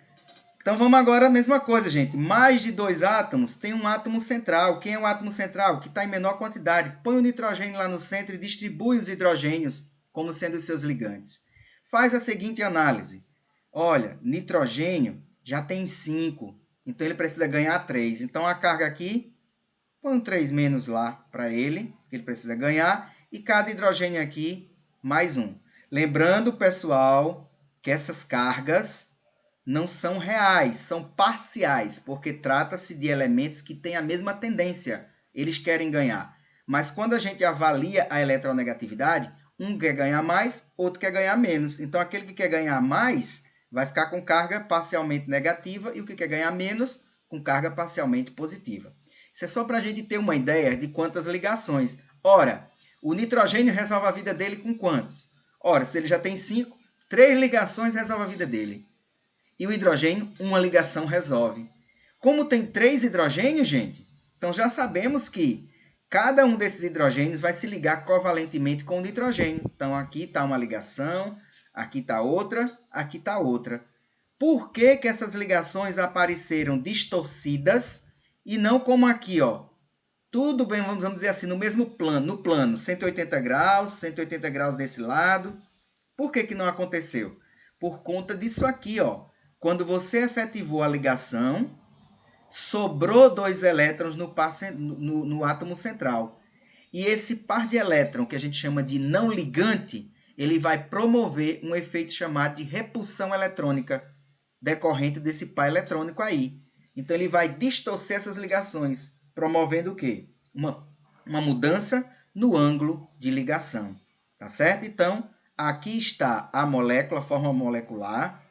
então vamos agora a mesma coisa, gente. Mais de 2 átomos tem um átomo central. Quem é o átomo central? Que está em menor quantidade. Põe o nitrogênio lá no centro e distribui os hidrogênios como sendo os seus ligantes. Faz a seguinte análise. Olha, nitrogênio já tem 5, então ele precisa ganhar 3. Então a carga aqui, põe um 3 menos lá para ele, que ele precisa ganhar, e cada hidrogênio aqui, mais 1. Lembrando, pessoal, que essas cargas não são reais, são parciais, porque trata-se de elementos que têm a mesma tendência, eles querem ganhar. Mas quando a gente avalia a eletronegatividade, um quer ganhar mais, outro quer ganhar menos. Então, aquele que quer ganhar mais vai ficar com carga parcialmente negativa e o que quer ganhar menos, com carga parcialmente positiva. Isso é só para a gente ter uma ideia de quantas ligações. Ora, o nitrogênio resolve a vida dele com quantos? Ora, se ele já tem 5, 3 ligações resolve a vida dele. E o hidrogênio, uma ligação resolve. Como tem 3 hidrogênios, gente, Então, já sabemos que cada um desses hidrogênios vai se ligar covalentemente com o nitrogênio. Então, aqui está uma ligação, aqui está outra, aqui está outra. Por que que essas ligações apareceram distorcidas e não como aqui, ó? Tudo bem, vamos dizer assim, no mesmo plano, no plano, 180 graus desse lado. Por que que não aconteceu? Por conta disso aqui, ó. Quando você efetivou a ligação, sobrou 2 elétrons no átomo central. E esse par de elétron, que a gente chama de não ligante, ele vai promover um efeito chamado de repulsão eletrônica, decorrente desse par eletrônico aí. Então, ele vai distorcer essas ligações, promovendo o quê? Uma mudança no ângulo de ligação. Tá certo? Então, aqui está a molécula, a forma molecular.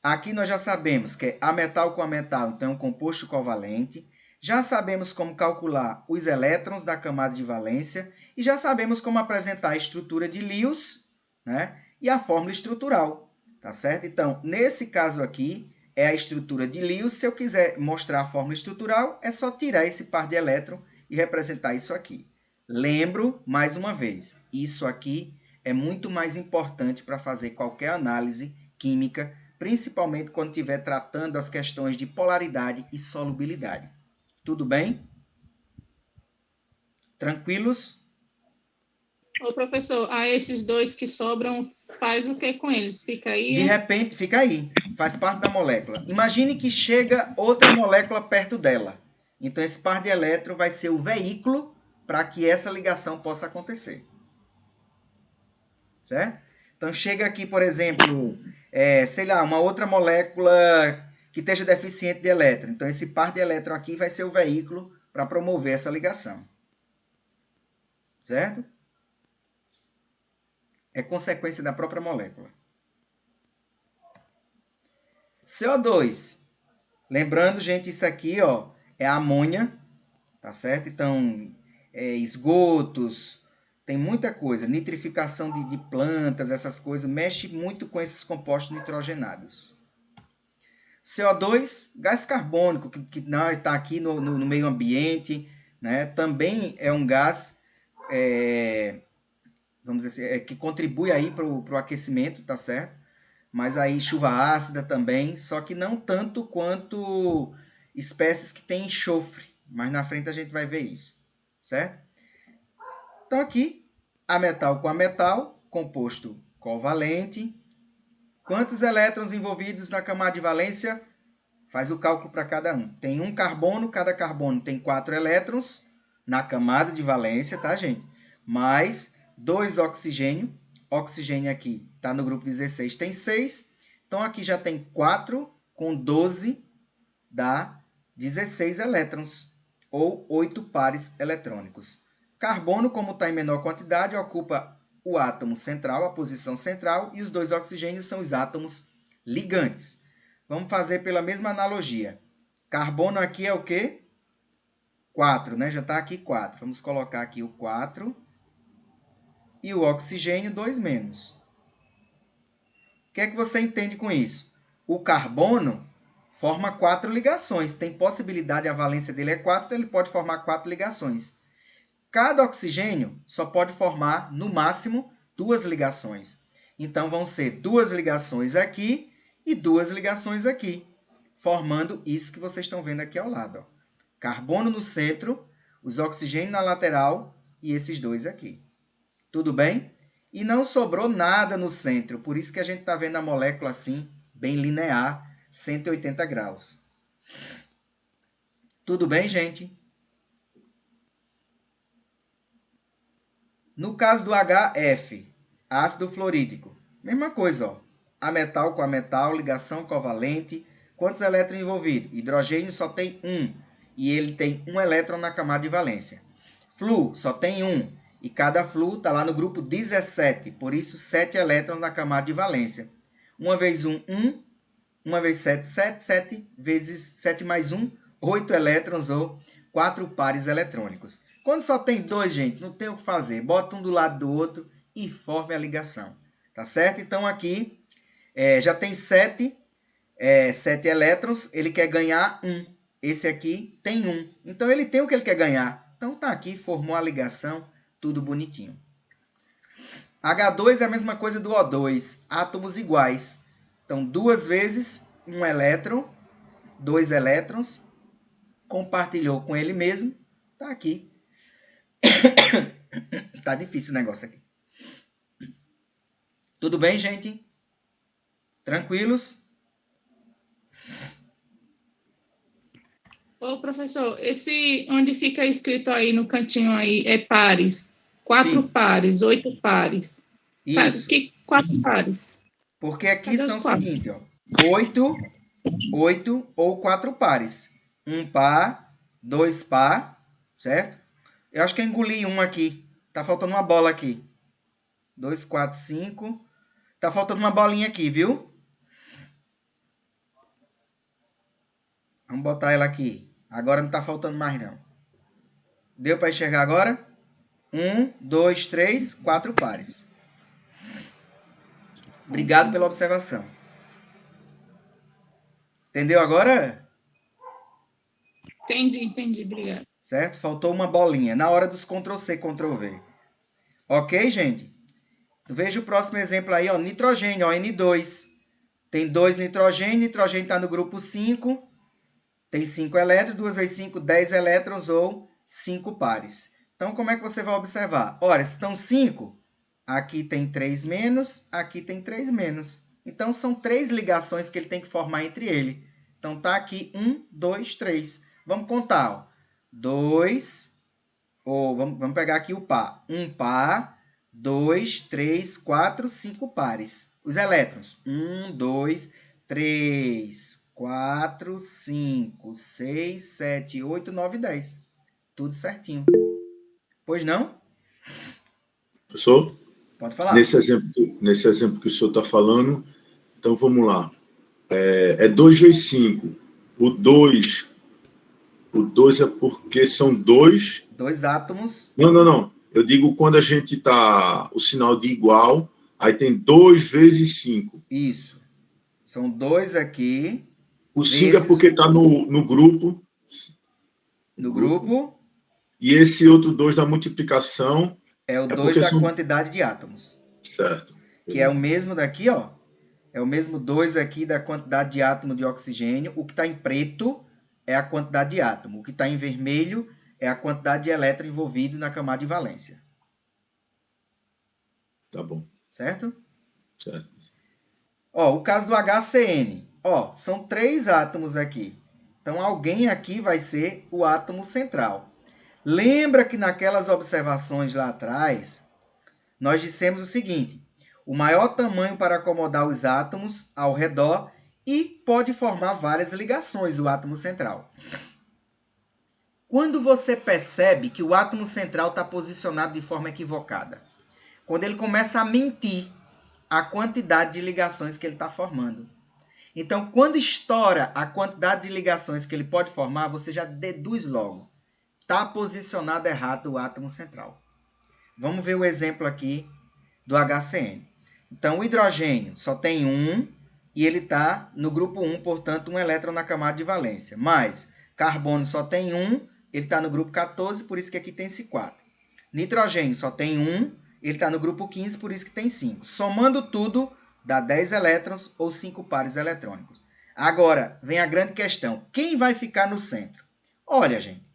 Aqui nós já sabemos que é ametal com ametal, então é um composto covalente. Já sabemos como calcular os elétrons da camada de valência e já sabemos como apresentar a estrutura de Lewis, né? E a fórmula estrutural, tá certo? Então, nesse caso aqui, é a estrutura de Lewis. Se eu quiser mostrar a fórmula estrutural, é só tirar esse par de elétron e representar isso aqui. Lembro, mais uma vez, isso aqui é muito mais importante para fazer qualquer análise química, principalmente quando estiver tratando as questões de polaridade e solubilidade. Tudo bem? Tranquilos? Ô, professor, esses 2 que sobram, faz o que com eles? Fica aí? De repente, fica aí. Faz parte da molécula. Imagine que chega outra molécula perto dela. Então, esse par de elétrons vai ser o veículo para que essa ligação possa acontecer. Certo? Então, chega aqui, por exemplo, sei lá, uma outra molécula que esteja deficiente de elétron. Então, esse par de elétron aqui vai ser o veículo para promover essa ligação. Certo? É consequência da própria molécula. CO2. Lembrando, gente, isso aqui, ó, é a amônia, tá certo? Então, esgotos, tem muita coisa. Nitrificação de plantas, essas coisas, mexe muito com esses compostos nitrogenados. CO2, gás carbônico, que não está aqui no meio ambiente, né? Também é um gás, vamos dizer assim, que contribui aí para o aquecimento, tá certo? Mas aí chuva ácida também, só que não tanto quanto espécies que têm enxofre. Mas na frente a gente vai ver isso, certo? Então aqui, ametal com ametal, composto covalente. Quantos elétrons envolvidos na camada de valência? Faz o cálculo para cada um. Tem um carbono, cada carbono tem 4 elétrons na camada de valência, tá, gente? Mais 2 oxigênio. Oxigênio aqui está no grupo 16, tem 6. Então, aqui já tem 4 com 12, dá 16 elétrons, ou 8 pares eletrônicos. Carbono, como está em menor quantidade, ocupa o átomo central, a posição central, e os 2 oxigênios são os átomos ligantes. Vamos fazer pela mesma analogia. Carbono aqui é o quê? 4, né? Já está aqui 4. Vamos colocar aqui o 4. E o oxigênio, 2 menos. O que é que você entende com isso? O carbono forma 4 ligações. Tem possibilidade, a valência dele é 4, então ele pode formar 4 ligações. Cada oxigênio só pode formar, no máximo, 2 ligações. Então, vão ser 2 ligações aqui e 2 ligações aqui, formando isso que vocês estão vendo aqui ao lado. Ó. Carbono no centro, os oxigênios na lateral e esses 2 aqui. Tudo bem? E não sobrou nada no centro, por isso que a gente está vendo a molécula assim, bem linear, 180 graus. Tudo bem, gente? No caso do HF, ácido fluorídrico, mesma coisa, ó. Ametal com ametal, ligação covalente. Quantos elétrons envolvidos? Hidrogênio só tem 1, e ele tem 1 elétron na camada de valência. Flu só tem 1. E cada flu está lá no grupo 17, por isso 7 elétrons na camada de valência. 1 vezes 1, 1. 1 vezes 7, 7. 7 vezes 7 mais 1, 8 elétrons ou 4 pares eletrônicos. Quando só tem 2, gente, não tem o que fazer. Bota um do lado do outro e forme a ligação. Tá certo? Então aqui já tem 7 elétrons, ele quer ganhar 1. esse aqui tem 1. Então, ele tem o que ele quer ganhar. Então, tá aqui, formou a ligação, tudo bonitinho. H2 é a mesma coisa do O2, átomos iguais. Então, 2 vezes um elétron, 2 elétrons, compartilhou com ele mesmo, tá aqui. Tá difícil o negócio aqui. Tudo bem, gente? Tranquilos? Ô, professor, esse onde fica escrito aí no cantinho aí é pares. 4 Sim. pares, 8 pares. Isso. Que 4 pares? Porque aqui Cadê os são o quatro? seguinte, ó. 8 ou 4 pares. 1 par, 2 par, certo? Eu acho que eu engoli um aqui. Tá faltando uma bola aqui. 2, 4, 5. Tá faltando uma bolinha aqui, viu? Vamos botar ela aqui. Agora não tá faltando mais, não. Deu para enxergar agora? 1, 2, 3, 4 pares. Obrigado pela observação. Entendeu agora? Entendi, obrigado. Certo? Faltou uma bolinha. Na hora dos Ctrl+C, Ctrl+V. Ok, gente? Veja o próximo exemplo aí, ó. Nitrogênio, ó, N2. Tem 2 nitrogênio. Nitrogênio está no grupo 5. Tem 5 elétrons. 2 vezes 5, 10 elétrons ou 5 pares. Então, como é que você vai observar? Ora, se estão 5, aqui tem 3 menos, aqui tem 3 menos. Então, são 3 ligações que ele tem que formar entre ele. Então, tá aqui 1, 2, 3. Vamos contar, ó. 2, ou vamos pegar aqui o par. 1 par, 2, 3, 4, 5 pares. Os elétrons. 1, 2, 3, 4, 5, 6, 7, 8, 9, 10. Tudo certinho. Pois não? Professor, Pode falar. nesse exemplo que o senhor está falando, então vamos lá. É 2 vezes 5. O 2 é porque são 2... 2 átomos. Não. Eu digo quando a gente está o sinal de igual, aí tem 2 vezes 5. Isso. São 2 aqui. O 5 é porque está no grupo. No grupo. E esse outro 2 da multiplicação é o 2 da quantidade de átomos. Certo. Que é o mesmo daqui, ó. É o mesmo 2 aqui da quantidade de átomo de oxigênio. O que está em preto é a quantidade de átomo. O que está em vermelho é a quantidade de elétron envolvido na camada de valência. Tá bom. Certo? Certo. Ó, o caso do HCN. Ó, são 3 átomos aqui. Então, alguém aqui vai ser o átomo central. Lembra que naquelas observações lá atrás, nós dissemos o seguinte: o maior tamanho para acomodar os átomos ao redor e pode formar várias ligações, o átomo central. Quando você percebe que o átomo central está posicionado de forma equivocada? Quando ele começa a mentir a quantidade de ligações que ele está formando. Então, quando estoura a quantidade de ligações que ele pode formar, você já deduz logo. Está posicionado errado o átomo central. Vamos ver o exemplo aqui do HCN. Então, o hidrogênio só tem 1 e ele está no grupo 1, portanto, um elétron na camada de valência. Mas carbono só tem 1, ele está no grupo 14, por isso que aqui tem esse 4. Nitrogênio só tem 1, ele está no grupo 15, por isso que tem 5. Somando tudo, dá 10 elétrons ou 5 pares eletrônicos. Agora, vem a grande questão. Quem vai ficar no centro? Olha, gente,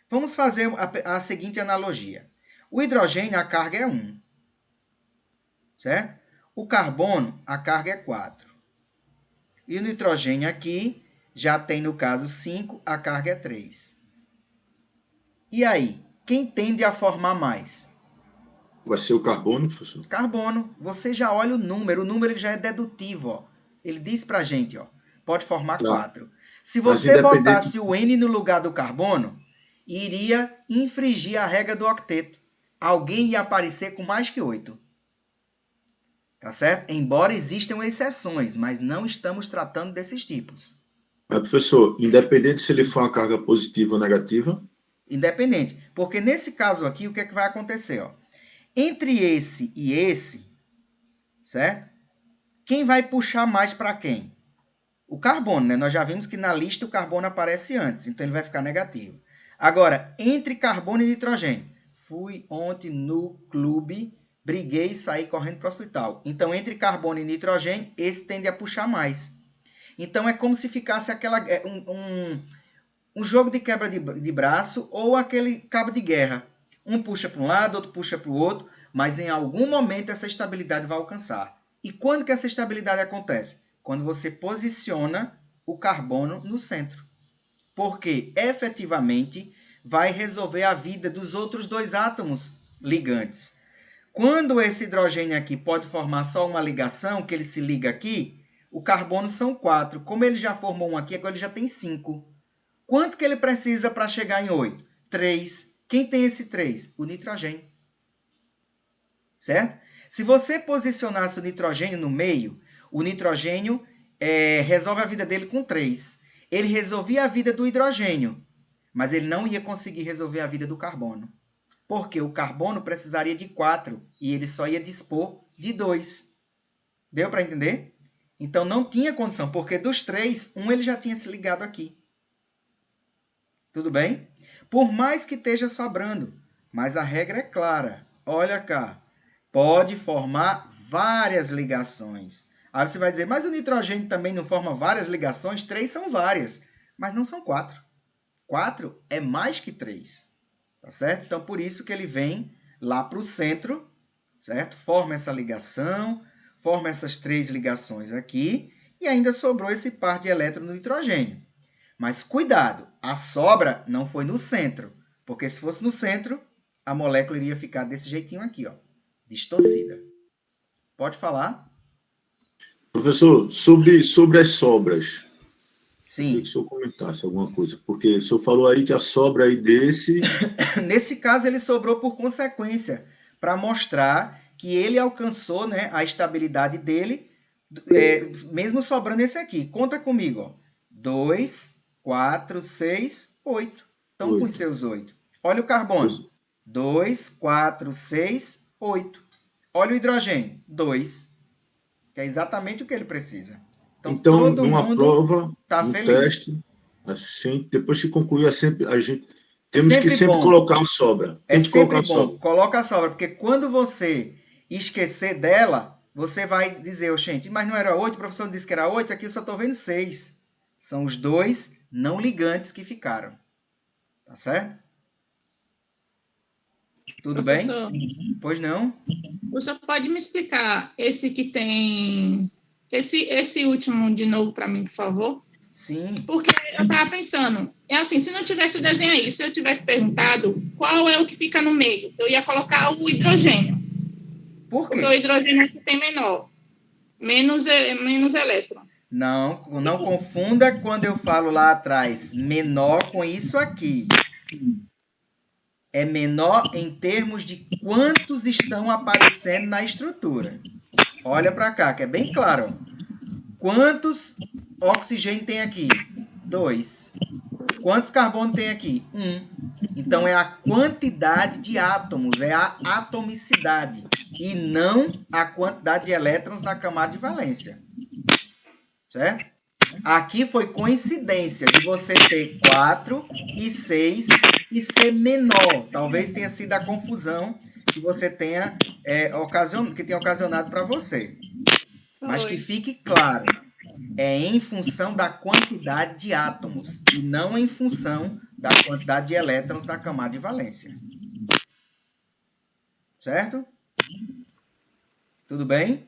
vamos fazer a seguinte analogia. O hidrogênio, a carga é 1. Certo? O carbono, a carga é 4. E o nitrogênio aqui, já tem no caso 5, a carga é 3. E aí, quem tende a formar mais? Vai ser o carbono, professor? Carbono. Você já olha o número ele já é dedutivo. Ó. Ele diz pra gente, ó, pode formar 4. Se você botasse o N no lugar do carbono, iria infringir a regra do octeto. Alguém ia aparecer com mais que 8. Tá certo? Embora existam exceções, mas não estamos tratando desses tipos. Mas, professor, independente se ele for uma carga positiva ou negativa? Independente. Porque nesse caso aqui, o que é que vai acontecer? Ó? Entre esse e esse, certo? Quem vai puxar mais para quem? o carbono, né? Nós já vimos que na lista o carbono aparece antes, então ele vai ficar negativo. Agora, entre carbono e nitrogênio. Fui ontem no clube, briguei e saí correndo para o hospital. Então, entre carbono e nitrogênio, esse tende a puxar mais. Então, é como se ficasse um jogo de quebra de braço ou aquele cabo de guerra. Um puxa para um lado, outro puxa para o outro, mas em algum momento essa estabilidade vai alcançar. E quando que essa estabilidade acontece? Quando você posiciona o carbono no centro. Porque efetivamente vai resolver a vida dos outros dois átomos ligantes. Quando esse hidrogênio aqui pode formar só uma ligação, que ele se liga aqui, o carbono são 4. Como ele já formou um aqui, agora ele já tem 5. Quanto que ele precisa para chegar em 8? 3. Quem tem esse 3? O nitrogênio. Certo? Se você posicionasse o nitrogênio no meio, o nitrogênio resolve a vida dele com 3. Ele resolvia a vida do hidrogênio, mas ele não ia conseguir resolver a vida do carbono. Porque o carbono precisaria de 4 e ele só ia dispor de 2. Deu para entender? Então não tinha condição, porque dos 3, um ele já tinha se ligado aqui. Tudo bem? Por mais que esteja sobrando, mas a regra é clara. Olha cá, pode formar várias ligações. Aí você vai dizer, mas o nitrogênio também não forma várias ligações? 3 são várias, mas não são 4. 4 é mais que 3, tá certo? Então, por isso que ele vem lá para o centro, certo? Forma essa ligação, forma essas 3 ligações aqui, e ainda sobrou esse par de elétrons no nitrogênio. Mas cuidado, a sobra não foi no centro, porque se fosse no centro, a molécula iria ficar desse jeitinho aqui, ó, distorcida. Pode falar? Professor, sobre as sobras, eu queria que o Sim. senhor comentasse alguma coisa, porque o senhor falou aí que a sobra aí desse... Nesse caso, ele sobrou por consequência, para mostrar que ele alcançou, né, a estabilidade dele, mesmo sobrando esse aqui. Conta comigo, ó. 2, 4, 6, 8. Então, com os 8. seus 8. Olha o carbono. 2, 4, 6, 8. Olha o hidrogênio. 2. Que é exatamente o que ele precisa. Então, Então, todo numa mundo prova, está num feliz. teste, assim, depois que concluir, a gente temos que Sempre sempre bom. colocar a sobra. É Tem que colocar sempre a bom. sobra. Coloca a sobra, porque quando você esquecer dela, você vai dizer, gente, mas não era 8, o professor disse que era 8, aqui eu só estou vendo 6. São os dois não ligantes que ficaram. Tá certo? Tudo bem? Professor, Pois não? o senhor pode me explicar esse que tem... Esse último de novo para mim, por favor? Sim. Porque eu estava pensando, é assim, se não tivesse o desenho aí, se eu tivesse perguntado qual é o que fica no meio, eu ia colocar o hidrogênio, Por porque o quê? hidrogênio é que tem menos elétron. Não, não confunda quando eu falo lá atrás menor com isso aqui. É menor em termos de quantos estão aparecendo na estrutura. Olha para cá, que é bem claro. Ó. Quantos oxigênio tem aqui? 2. Quantos carbono tem aqui? 1. Então é a quantidade de átomos, é a atomicidade, e não a quantidade de elétrons na camada de valência. Certo? Aqui foi coincidência de você ter 4 e 6 e ser menor. Talvez tenha sido a confusão que você tenha que tenha ocasionado para você. Mas que Foi. fique claro, é em função da quantidade de átomos e não em função da quantidade de elétrons na camada de valência. Certo? Tudo bem?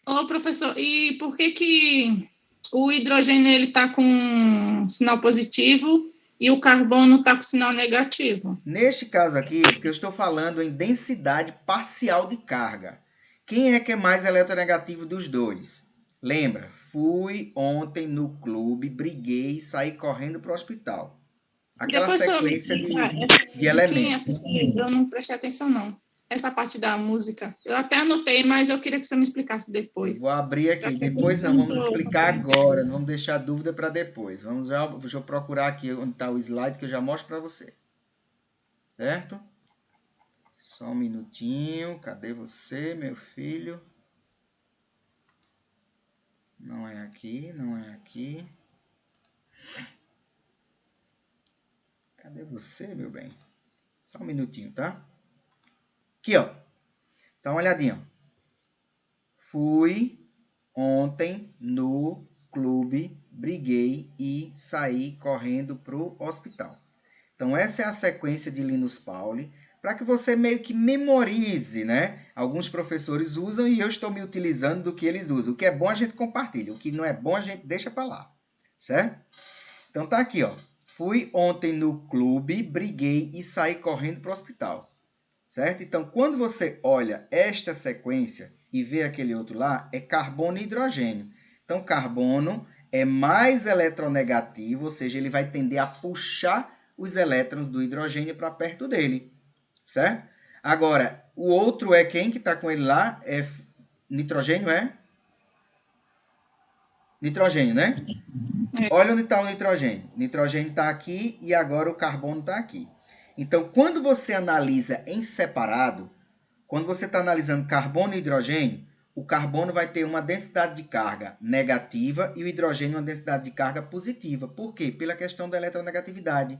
Ô, professor, e por que o hidrogênio ele está com sinal positivo e o carbono está com sinal negativo? Neste caso aqui, porque eu estou falando em densidade parcial de carga. Quem é que é mais eletronegativo dos dois? Lembra, fui ontem no clube, briguei e saí correndo para o hospital. Aquela Depois só me sequência explicar essa de musiquinha, elementos. porque eu não prestei atenção, não. Essa parte da música. Eu até anotei, mas eu queria que você me explicasse Eu vou depois. abrir Já aqui. que eu Depois não, não vamos tô explicar conseguindo agora. entender. Não vamos deixar dúvida para depois. Deixa eu procurar aqui onde está o slide que eu já mostro para você. Certo? Só um minutinho. Cadê você, meu filho? Não é aqui, não é aqui. Cadê você, meu bem? Só um minutinho, tá? Aqui, ó. Dá uma olhadinha. Fui ontem no clube, briguei e saí correndo pro hospital. Então, essa é a sequência de Linus Pauling, para que você meio que memorize, né? Alguns professores usam e eu estou me utilizando do que eles usam. O que é bom a gente compartilha, o que não é bom a gente deixa para lá, certo? Então, tá aqui, ó. Fui ontem no clube, briguei e saí correndo para o hospital, certo? Então, quando você olha esta sequência e vê aquele outro lá, é carbono e hidrogênio. Então, carbono é mais eletronegativo, ou seja, ele vai tender a puxar os elétrons do hidrogênio para perto dele, certo? Agora, o outro é quem que está com ele lá? É nitrogênio, é? Nitrogênio, né? Olha onde está o nitrogênio. O nitrogênio está aqui e agora o carbono está aqui. Então, quando você analisa em separado, quando você está analisando carbono e hidrogênio, o carbono vai ter uma densidade de carga negativa e o hidrogênio uma densidade de carga positiva. Por quê? Pela questão da eletronegatividade.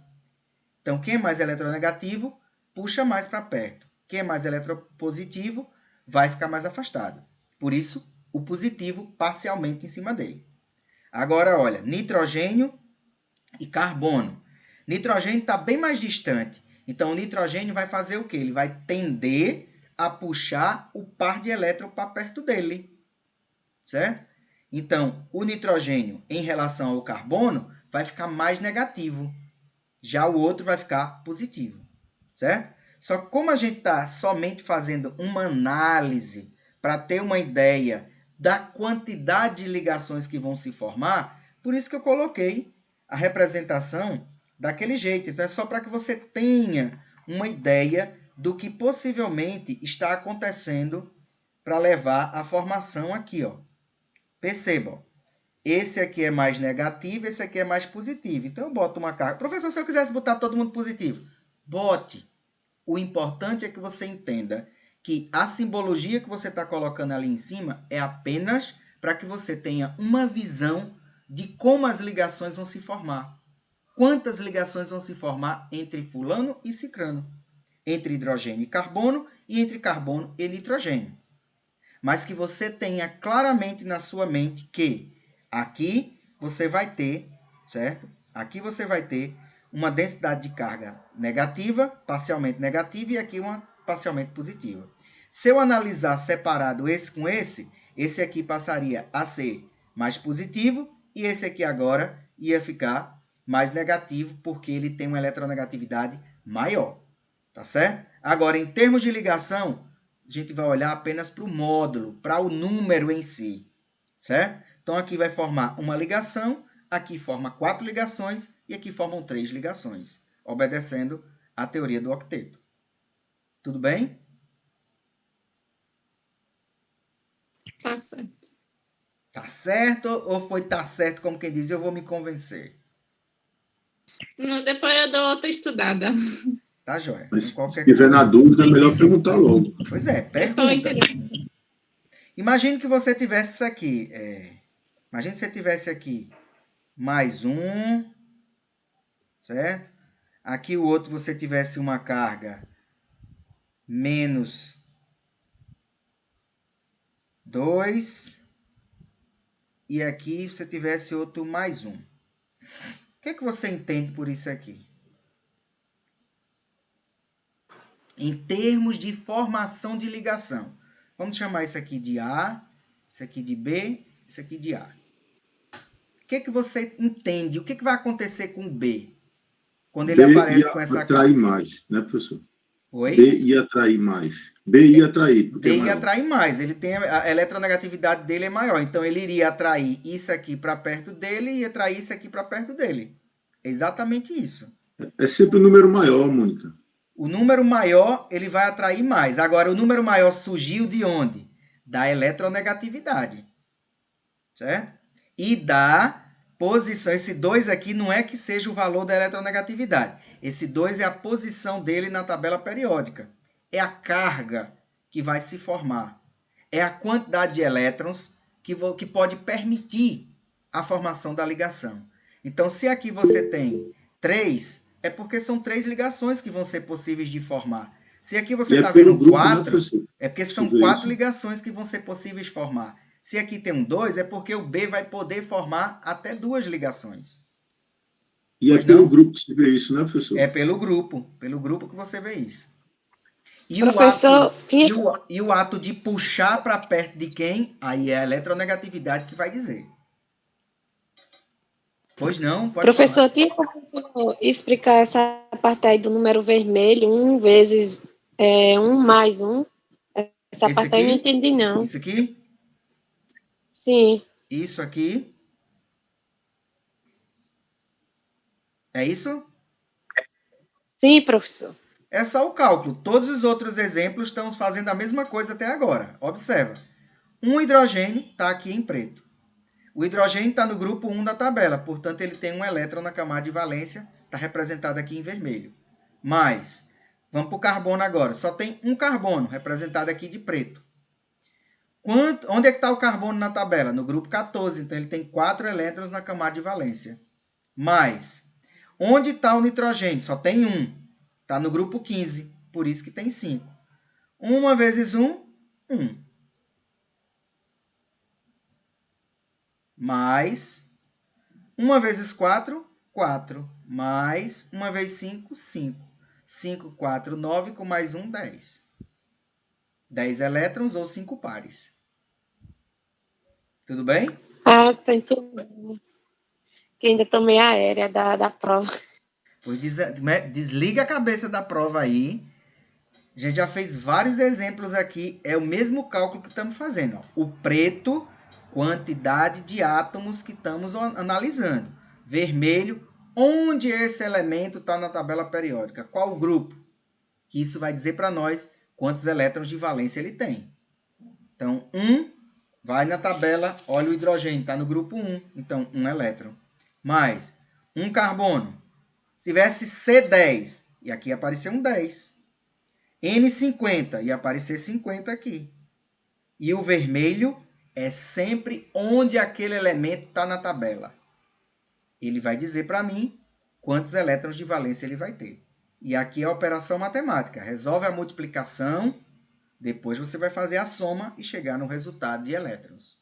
Então, quem é mais eletronegativo, puxa mais para perto. Quem é mais eletropositivo, vai ficar mais afastado. Por isso, o positivo parcialmente em cima dele. Agora, olha, nitrogênio e carbono. Nitrogênio está bem mais distante. Então, o nitrogênio vai fazer o quê? Ele vai tender a puxar o par de elétrons para perto dele. Certo? Então, o nitrogênio em relação ao carbono vai ficar mais negativo. Já o outro vai ficar positivo. Certo? Só que como a gente está somente fazendo uma análise para ter uma ideia da quantidade de ligações que vão se formar, por isso que eu coloquei a representação daquele jeito. Então, é só para que você tenha uma ideia do que possivelmente está acontecendo para levar à formação aqui, ó. Percebam, esse aqui é mais negativo, esse aqui é mais positivo. Então, eu boto uma carga. Professor, se eu quisesse botar todo mundo positivo, bote. O importante é que você entenda que a simbologia que você está colocando ali em cima é apenas para que você tenha uma visão de como as ligações vão se formar. Quantas ligações vão se formar entre fulano e cicrano, entre hidrogênio e carbono e entre carbono e nitrogênio. Mas que você tenha claramente na sua mente que aqui você vai ter, certo? Aqui você vai ter uma densidade de carga negativa, parcialmente negativa, e aqui uma parcialmente positiva. Se eu analisar separado esse com esse aqui passaria a ser mais positivo, e esse aqui agora ia ficar mais negativo, porque ele tem uma eletronegatividade maior. Tá certo? Agora, em termos de ligação, a gente vai olhar apenas para o módulo, para o número em si. Certo? Então, aqui vai formar uma ligação, aqui forma 4 ligações e aqui formam 3 ligações, obedecendo à teoria do octeto. Tudo bem? Tá certo. Tá certo ou foi tá certo, como quem diz, eu vou me convencer? Não, depois eu dou outra estudada. Tá, joia. Mas Então, se tiver na dúvida, é melhor perguntar logo. Pois é, pergunta. Imagine que você tivesse isso aqui. Imagine que você tivesse aqui mais um, certo? Aqui o outro você tivesse uma carga menos 2. E aqui você tivesse outro mais um. O que é que você entende por isso aqui? Em termos de formação de ligação. Vamos chamar isso aqui de A, isso aqui de B, isso aqui de A. O que é que você entende? O que é que vai acontecer com o B? Quando ele aparece com essa carga? B ia atrair mais, né, professor? Oi? B ia atrair mais. B ia atrair, porque B ia atrair mais. Ele tem a eletronegatividade dele é maior. Então, ele iria atrair isso aqui para perto dele e atrair isso aqui para perto dele. É exatamente isso. É sempre o número maior, Mônica. O número maior, ele vai atrair mais. Agora, o número maior surgiu de onde? Da eletronegatividade. Certo? E da posição. Esse 2 aqui não é que seja o valor da eletronegatividade. Esse 2 é a posição dele na tabela periódica. É a carga que vai se formar. É a quantidade de elétrons que pode permitir a formação da ligação. Então, se aqui você tem 3, é porque são 3 ligações que vão ser possíveis de formar. Se aqui você está vendo grupo, 4, né, é porque são 4 ligações que vão ser possíveis de formar. Se aqui tem um 2, é porque o B vai poder formar até 2 ligações. E pois é pelo grupo que você vê isso, né, professor? É pelo grupo que você vê isso. E, professor, o ato de puxar para perto de quem? Aí é a eletronegatividade que vai dizer. Pois não, pode professor, falar. tinha como explicar essa parte aí do número vermelho, 1 vezes 1 mais 1? Essa Esse parte aqui? aí eu não entendi, não. Isso aqui? Sim. Isso aqui? É isso? Sim, professor. É só o cálculo. Todos os outros exemplos estão fazendo a mesma coisa até agora. Observa. Um hidrogênio está aqui em preto. O hidrogênio está no grupo 1 da tabela, portanto, ele tem um elétron na camada de valência, está representado aqui em vermelho. Mas, vamos para o carbono agora. Só tem um carbono, representado aqui de preto. Onde é que está o carbono na tabela? No grupo 14, então ele tem 4 elétrons na camada de valência. Mas, onde está o nitrogênio? Só tem 1. Está no grupo 15, por isso que tem 5. 1 vezes 1, 1. Mais 1 vezes 4, 4. Mais 1 vezes 5, 5. 5, 4, 9, com mais 1, 10. 10 elétrons ou 5 pares. Tudo bem? Ah, tá entendendo. Que ainda tomei a aérea da prova. Pois desliga a cabeça da prova aí. A gente já fez vários exemplos aqui. É o mesmo cálculo que estamos fazendo. Ó. O preto, quantidade de átomos que estamos analisando. Vermelho, onde esse elemento está na tabela periódica. Qual o grupo? Que isso vai dizer para nós quantos elétrons de valência ele tem. Então, 1 vai na tabela, olha o hidrogênio, está no grupo 1. Então, 1 elétron. Mais um carbono. Se tivesse C10, e aqui apareceu um 10. N50, ia aparecer 50 aqui. E o vermelho é sempre onde aquele elemento está na tabela. Ele vai dizer para mim quantos elétrons de valência ele vai ter. E aqui é a operação matemática. Resolve a multiplicação, depois você vai fazer a soma e chegar no resultado de elétrons.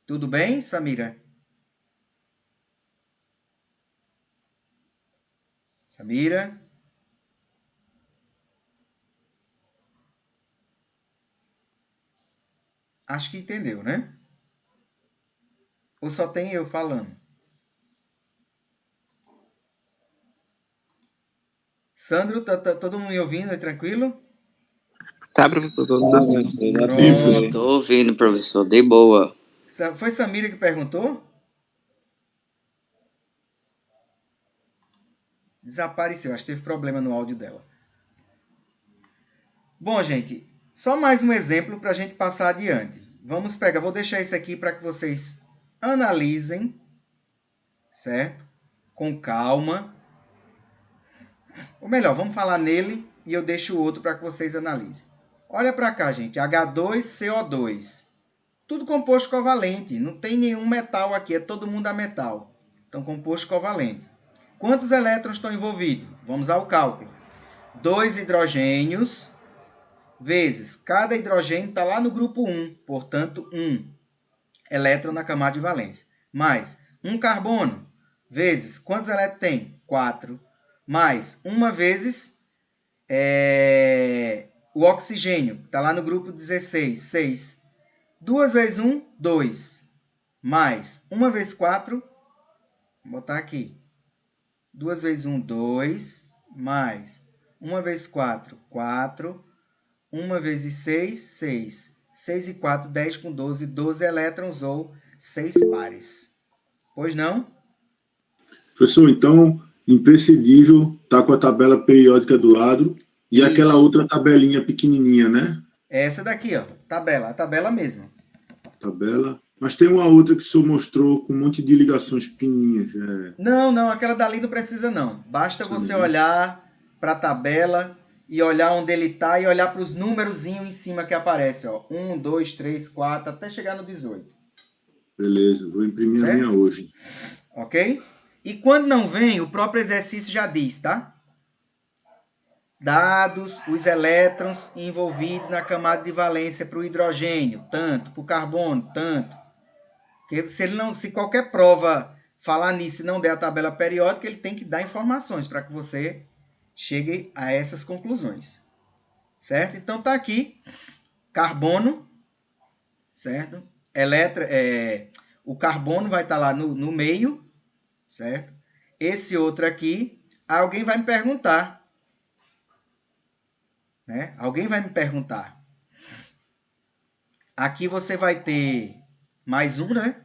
Tudo bem, Samira? Samira? Acho que entendeu, né? Ou só tem eu falando? Sandro, tá todo mundo me ouvindo? É tranquilo? Tá, professor, tô ouvindo. Pronto. Tô ouvindo, professor, de boa. Foi Samira que perguntou? Desapareceu, acho que teve problema no áudio dela. Bom, gente, só mais um exemplo para a gente passar adiante. Vamos pegar, vou deixar esse aqui para que vocês analisem, certo? Com calma. Ou melhor, vamos falar nele e eu deixo o outro para que vocês analisem. Olha para cá, gente, H2CO2. Tudo composto covalente, não tem nenhum metal aqui, é todo mundo a metal. Então, composto covalente. Quantos elétrons estão envolvidos? Vamos ao cálculo. 2 hidrogênios vezes cada hidrogênio está lá no grupo 1, portanto, 1 elétron na camada de valência. Mais 1 carbono vezes, quantos elétrons tem? 4. Mais 1 vezes o oxigênio, está lá no grupo 16, 6. 2 vezes 1, 2. Mais 1 vezes 4, vou botar aqui. 2 vezes 1, 2. Mais 1 vezes 4, 4. 1 vezes 6, 6. 6 e 4, 10 com 12. 12 elétrons ou 6 pares. Pois não? Professor, então, imprescindível estar com a tabela periódica do lado e Isso. Aquela outra tabelinha pequenininha, né? Essa daqui, ó. Tabela, a tabela mesmo. Tabela. Mas tem uma outra que o senhor mostrou com um monte de ligações pequenininhas. Não, aquela dali não precisa não. Basta você olhar para a tabela e olhar onde ele está e olhar para os númerozinhos em cima que aparece, ó. 1, 2, 3, 4, até chegar no 18. Beleza, vou imprimir a Certo? minha hoje. Ok? E quando não vem, o próprio exercício já diz, tá? Dados os elétrons envolvidos na camada de valência para o hidrogênio, tanto, para o carbono, tanto. Porque se qualquer prova falar nisso e não der a tabela periódica, ele tem que dar informações para que você chegue a essas conclusões. Certo? Então tá aqui, carbono, certo? O carbono vai estar lá no meio, certo? Esse outro aqui, alguém vai me perguntar, né? Alguém vai me perguntar. Aqui você vai ter mais um, né?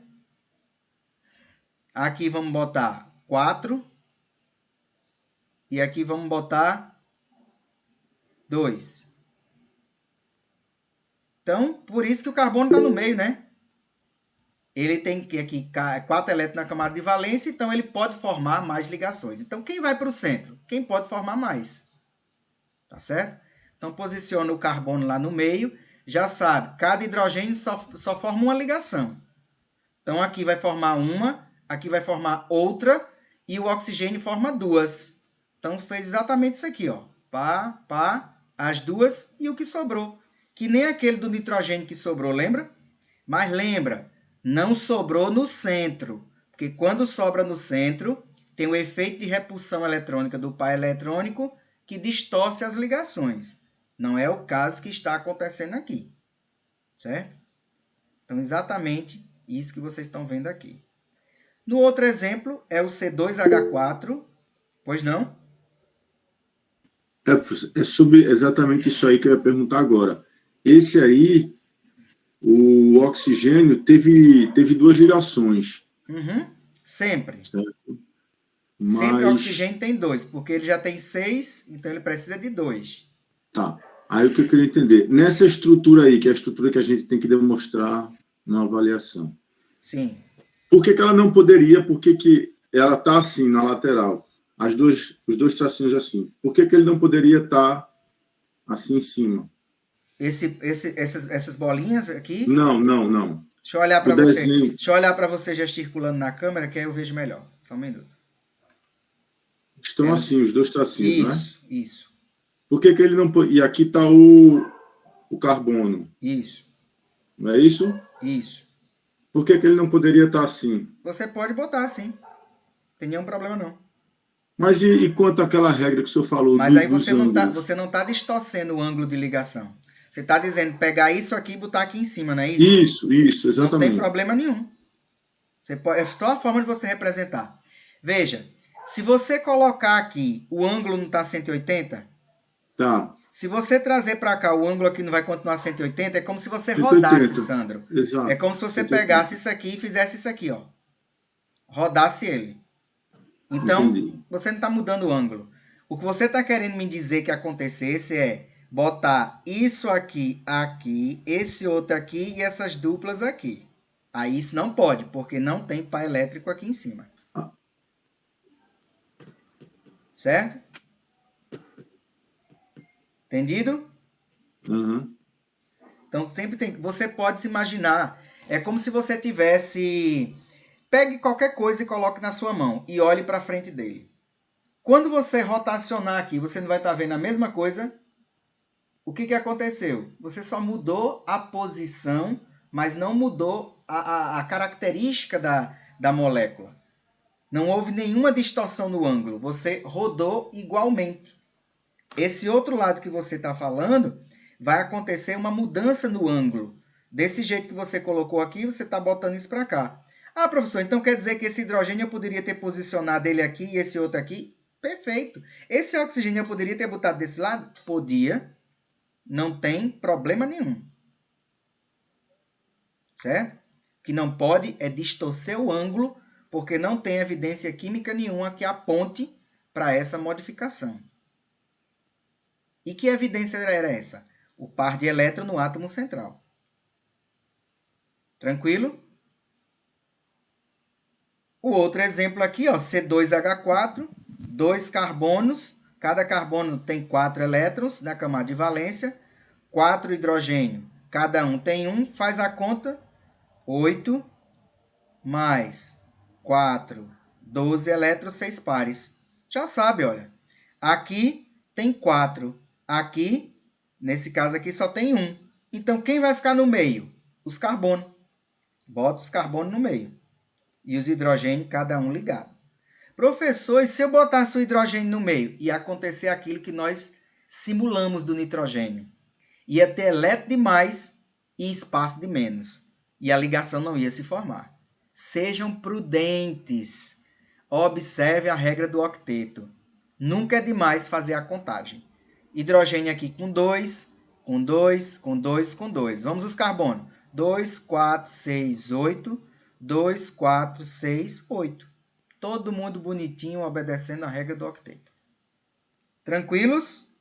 Aqui vamos botar 4. E aqui vamos botar 2. Então, por isso que o carbono está no meio, né? Ele tem aqui 4 elétrons na camada de valência, então ele pode formar mais ligações. Então, quem vai para o centro? Quem pode formar mais. Tá certo? Então, posiciona o carbono lá no meio. Já sabe, cada hidrogênio só forma uma ligação. Então, aqui vai formar uma, aqui vai formar outra, e o oxigênio forma 2. Então, fez exatamente isso aqui, ó. As 2 e o que sobrou. Que nem aquele do nitrogênio que sobrou, lembra? Mas lembra, não sobrou no centro. Porque quando sobra no centro, tem o efeito de repulsão eletrônica do par eletrônico que distorce as ligações. Não é o caso que está acontecendo aqui. Certo? Então, exatamente isso que vocês estão vendo aqui. No outro exemplo, é o C2H4. Pois não? Professor, é sobre exatamente isso aí que eu ia perguntar agora. Esse aí, o oxigênio teve 2 ligações. Uhum. Sempre. Certo? Sempre o oxigênio tem 2, porque ele já tem 6, então ele precisa de 2. Tá. Aí o que eu queria entender, nessa estrutura aí, que é a estrutura que a gente tem que demonstrar na avaliação. Sim. Por que ela não poderia, por que ela está assim, na lateral? Os dois tracinhos assim. Por que ele não poderia estar assim em cima? Essas bolinhas aqui? Não. Deixa eu olhar para você. Deixa eu olhar para você gesticulando na câmera, que aí eu vejo melhor. Só um minuto. Estão assim, os 2 tracinhos, né? Isso. Por que ele não pode... E aqui está o carbono. Isso. Não é isso? Isso. Por que ele não poderia estar assim? Você pode botar assim. Não tem nenhum problema, não. Mas e quanto àquela regra que o senhor falou? Mas aí você não está distorcendo o ângulo de ligação. Você está dizendo pegar isso aqui e botar aqui em cima, não é isso? Isso, exatamente. Não tem problema nenhum. É só a forma de você representar. Veja, se você colocar aqui, o ângulo não está 180? Tá. Se você trazer para cá, o ângulo aqui não vai continuar 180? É como se você rodasse, 180. Sandro. Exato. É como se você 180. pegasse isso aqui e fizesse isso aqui, ó. Rodasse ele. Então, Entendi. você não está mudando o ângulo. O que você está querendo me dizer que acontecesse é botar isso aqui, esse outro aqui e essas duplas aqui. Aí isso não pode, porque não tem par elétrico aqui em cima. Certo? Entendido? Uhum. Então, sempre tem... Você pode se imaginar. É como se você tivesse... Pegue qualquer coisa e coloque na sua mão e olhe para frente dele. Quando você rotacionar aqui, você não vai estar vendo a mesma coisa? O que aconteceu? Você só mudou a posição, mas não mudou a característica da molécula. Não houve nenhuma distorção no ângulo. Você rodou igualmente. Esse outro lado que você está falando, vai acontecer uma mudança no ângulo. Desse jeito que você colocou aqui, você está botando isso para cá. Ah, professor, então quer dizer que esse hidrogênio eu poderia ter posicionado ele aqui e esse outro aqui? Perfeito. Esse oxigênio eu poderia ter botado desse lado? Podia. Não tem problema nenhum. Certo? O que não pode é distorcer o ângulo, porque não tem evidência química nenhuma que aponte para essa modificação. E que evidência era essa? O par de elétron no átomo central. Tranquilo? O outro exemplo aqui, ó, C2H4, 2 carbonos, Cada carbono tem 4 elétrons na camada de valência, 4 hidrogênio, cada um tem 1, faz a conta, 8 mais 4, 12 elétrons, 6 pares. Já sabe, olha, aqui tem 4, aqui, nesse caso aqui, só tem 1. Então, quem vai ficar no meio? Os carbonos. Bota os carbonos no meio. E os hidrogênios, cada um ligado. Professor, e se eu botasse o hidrogênio no meio? Ia acontecer aquilo que nós simulamos do nitrogênio. Ia ter elétron de mais e espaço de menos. E a ligação não ia se formar. Sejam prudentes. Observe a regra do octeto. Nunca é demais fazer a contagem. Hidrogênio aqui com 2, com 2, com 2, com 2. Vamos os carbonos. 2, 4, 6, 8. 2, 4, 6, 8. Todo mundo bonitinho, obedecendo a regra do octeto. Tranquilos?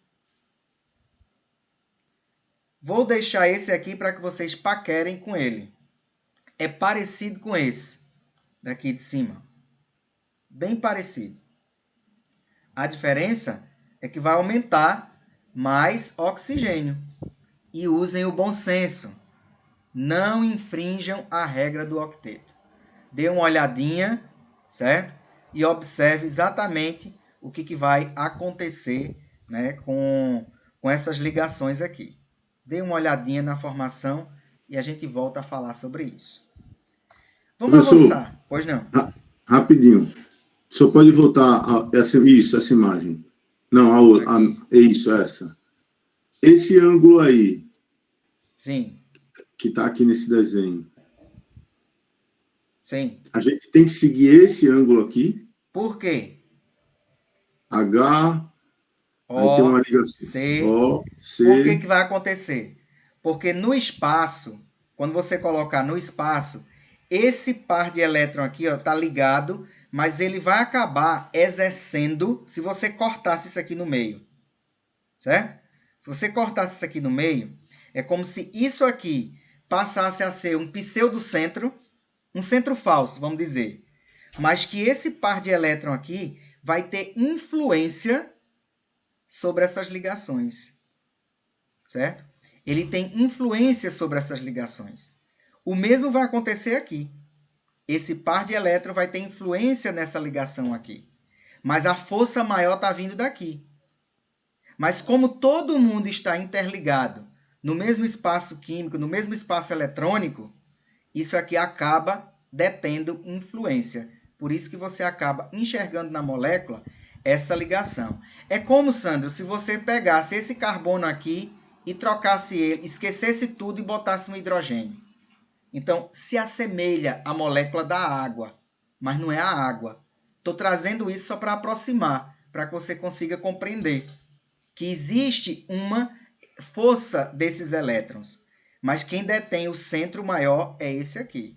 Vou deixar esse aqui para que vocês paquerem com ele. É parecido com esse, daqui de cima. Bem parecido. A diferença é que vai aumentar mais oxigênio. E usem o bom senso. Não infrinjam a regra do octeto. Dê uma olhadinha, certo? E observe exatamente o que vai acontecer, né, com essas ligações aqui. Dê uma olhadinha na formação e a gente volta a falar sobre isso. Vamos avançar. Pois não. Rapidinho. Só pode voltar essa imagem. Não, essa. Esse ângulo aí. Sim. Que está aqui nesse desenho. Sim. A gente tem que seguir esse ângulo aqui. Por quê? H. Aí tem uma ligação. C. O, C. Por que vai acontecer? Porque no espaço, quando você colocar no espaço, esse par de elétron aqui está ligado, mas ele vai acabar exercendo se você cortasse isso aqui no meio. Certo? Se você cortasse isso aqui no meio, é como se isso aqui passasse a ser um pseudocentro, um centro falso, vamos dizer. Mas que esse par de elétron aqui vai ter influência sobre essas ligações. Certo? Ele tem influência sobre essas ligações. O mesmo vai acontecer aqui. Esse par de elétron vai ter influência nessa ligação aqui. Mas a força maior está vindo daqui. Mas como todo mundo está interligado no mesmo espaço químico, no mesmo espaço eletrônico, isso aqui acaba detendo influência. Por isso que você acaba enxergando na molécula essa ligação. É como, Sandro, se você pegasse esse carbono aqui e trocasse ele, esquecesse tudo e botasse um hidrogênio. Então, se assemelha à molécula da água, mas não é a água. Estou trazendo isso só para aproximar, para que você consiga compreender que existe uma força desses elétrons, mas quem detém o centro maior é esse aqui.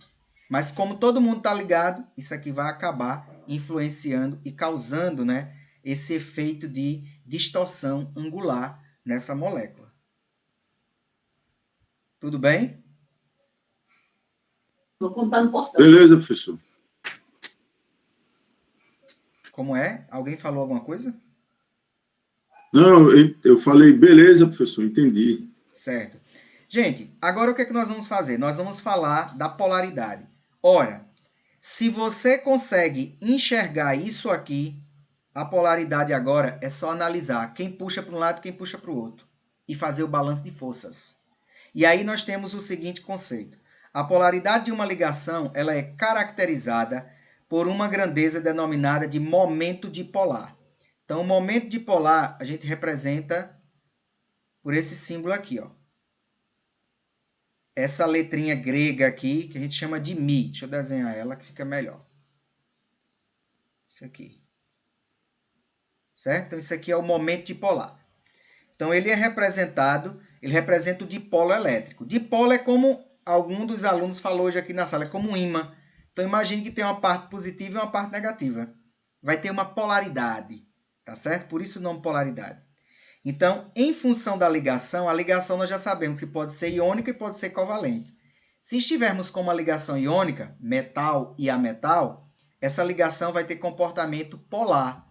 Mas como todo mundo está ligado, isso aqui vai acabar influenciando e causando, né, esse efeito de distorção angular nessa molécula. Tudo bem? Estou contando portanto. Beleza, professor. Como é? Alguém falou alguma coisa? Não, eu falei, beleza, professor, entendi. Certo. Gente, agora o que é que nós vamos fazer? Nós vamos falar da polaridade. Ora, se você consegue enxergar isso aqui, a polaridade agora é só analisar quem puxa para um lado e quem puxa para o outro. E fazer o balanço de forças. E aí nós temos o seguinte conceito. A polaridade de uma ligação ela é caracterizada por uma grandeza denominada de momento dipolar. Então, o momento dipolar a gente representa por esse símbolo aqui, ó. Essa letrinha grega aqui, que a gente chama de Mi. Deixa eu desenhar ela que fica melhor. Isso aqui. Certo? Então, isso aqui é o momento dipolar. Então, ele representa o dipolo elétrico. Dipolo é como algum dos alunos falou hoje aqui na sala, é como um ímã. Então, imagine que tem uma parte positiva e uma parte negativa. Vai ter uma polaridade, tá certo? Por isso o nome polaridade. Então, em função da ligação, a ligação nós já sabemos que pode ser iônica e pode ser covalente. Se estivermos com uma ligação iônica, metal e ametal, essa ligação vai ter comportamento polar.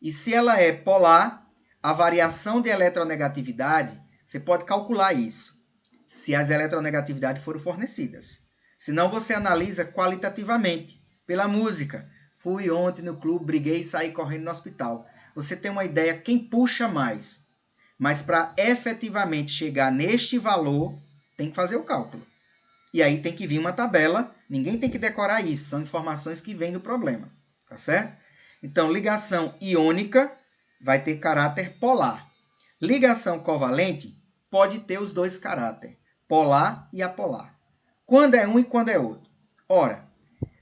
E se ela é polar, a variação de eletronegatividade, você pode calcular isso, se as eletronegatividades foram fornecidas. Senão você analisa qualitativamente, pela música. Fui ontem no clube, briguei e saí correndo no hospital. Você tem uma ideia quem puxa mais. Mas para efetivamente chegar neste valor, tem que fazer o cálculo. E aí tem que vir uma tabela, ninguém tem que decorar isso, são informações que vêm do problema, tá certo? Então, ligação iônica vai ter caráter polar. Ligação covalente pode ter os dois caráteres, polar e apolar. Quando é um e quando é outro? Ora,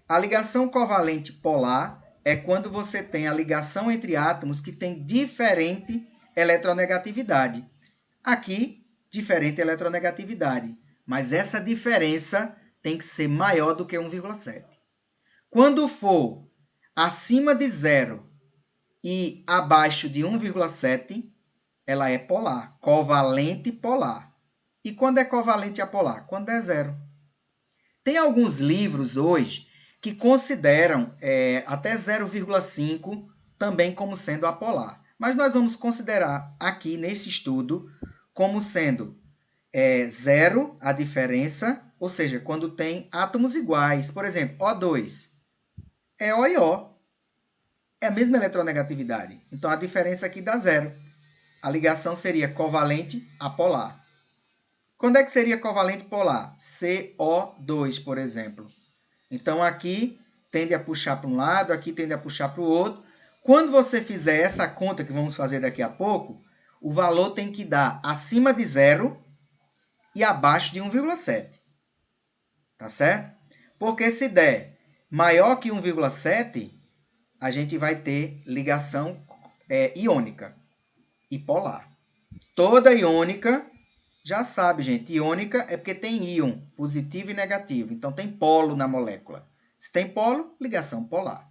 a ligação covalente polar é quando você tem a ligação entre átomos que tem diferente eletronegatividade. Aqui, diferente eletronegatividade. Mas essa diferença tem que ser maior do que 1,7. Quando for acima de 0 e abaixo de 1,7, ela é polar, covalente polar. E quando é covalente apolar? Quando é 0. Tem alguns livros hoje que consideram até 0,5 também como sendo apolar. Mas nós vamos considerar aqui nesse estudo como sendo 0 a diferença, ou seja, quando tem átomos iguais. Por exemplo, O2 é O e O. É a mesma eletronegatividade. Então, a diferença aqui dá 0. A ligação seria covalente apolar. Quando é que seria covalente polar? CO2, por exemplo. Então, aqui tende a puxar para um lado, aqui tende a puxar para o outro. Quando você fizer essa conta que vamos fazer daqui a pouco, o valor tem que dar acima de 0 e abaixo de 1,7. Tá certo? Porque se der maior que 1,7, a gente vai ter ligação iônica e polar. Toda iônica, já sabe, gente, iônica é porque tem íon, positivo e negativo. Então, tem polo na molécula. Se tem polo, ligação polar.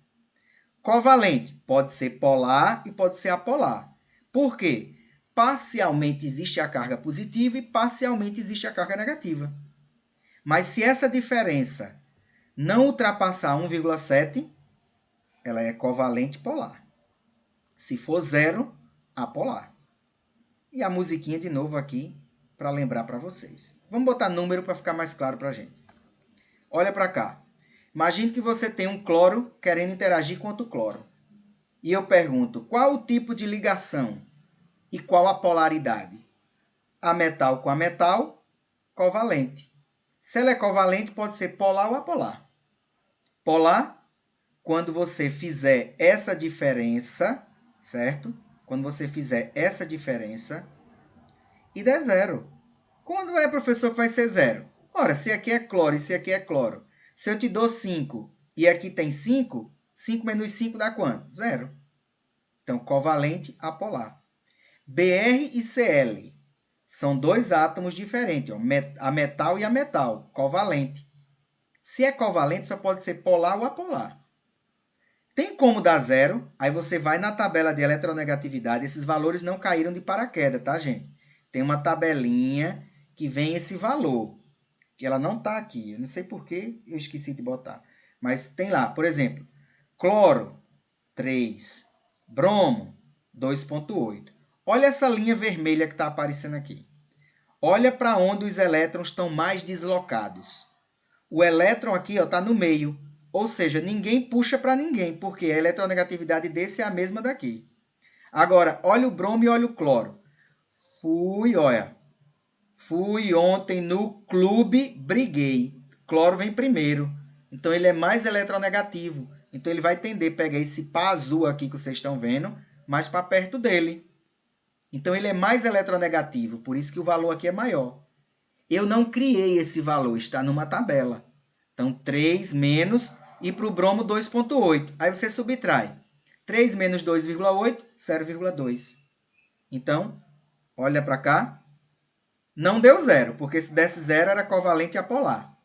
Covalente pode ser polar e pode ser apolar. Por quê? Parcialmente existe a carga positiva e parcialmente existe a carga negativa. Mas se essa diferença não ultrapassar 1,7, ela é covalente polar. Se for 0, apolar. E a musiquinha de novo aqui para lembrar para vocês. Vamos botar número para ficar mais claro para a gente. Olha para cá. Imagine que você tem um cloro querendo interagir com outro cloro. E eu pergunto, qual o tipo de ligação e qual a polaridade? A metal com a metal, covalente. Se ela é covalente, pode ser polar ou apolar. Polar, quando você fizer essa diferença, certo? Quando você fizer essa diferença e der 0. Quando é, professor, que vai ser 0? Ora, se aqui é cloro e se aqui é cloro. Se eu te dou 5 e aqui tem 5, 5 menos 5 dá quanto? 0. Então, covalente apolar. Br e Cl são dois átomos diferentes, ó, a metal e a metal, covalente. Se é covalente, só pode ser polar ou apolar. Tem como dar 0, aí você vai na tabela de eletronegatividade, esses valores não caíram de paraquedas, tá, gente? Tem uma tabelinha que vem esse valor, que ela não está aqui, eu não sei por que eu esqueci de botar. Mas tem lá, por exemplo, cloro, 3, bromo, 2,8. Olha essa linha vermelha que está aparecendo aqui. Olha para onde os elétrons estão mais deslocados. O elétron aqui está no meio. Ou seja, ninguém puxa para ninguém, porque a eletronegatividade desse é a mesma daqui. Agora, olha o bromo e olha o cloro. Fui ontem no clube, briguei. Cloro vem primeiro. Então, ele é mais eletronegativo. Então, ele vai tender a pegar esse pá azul aqui que vocês estão vendo, mais para perto dele. Então, ele é mais eletronegativo, por isso que o valor aqui é maior. Eu não criei esse valor, está numa tabela. Então, 3 menos, e para o bromo 2,8. Aí você subtrai. 3 menos 2,8, 0,2. Então, olha para cá. Não deu 0, porque se desse 0 era covalente apolar.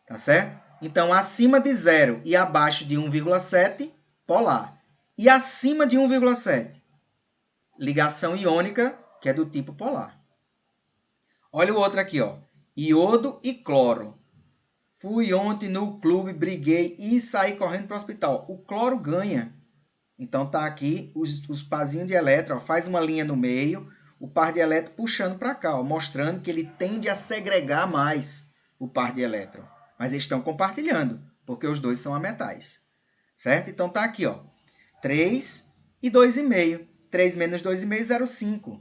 Tá certo? Então, acima de 0 e abaixo de 1,7, polar. E acima de 1,7, ligação iônica, que é do tipo polar. Olha o outro aqui, ó. Iodo e cloro. Fui ontem no clube, briguei e saí correndo para o hospital. O cloro ganha. Então tá aqui os parzinhos de elétron, ó, faz uma linha no meio, o par de elétron puxando para cá, ó, mostrando que ele tende a segregar mais o par de elétron. Mas eles estão compartilhando, porque os dois são ametais. Certo? Então tá aqui, ó, 3 e 2,5. 3 menos 2,5, 0,5.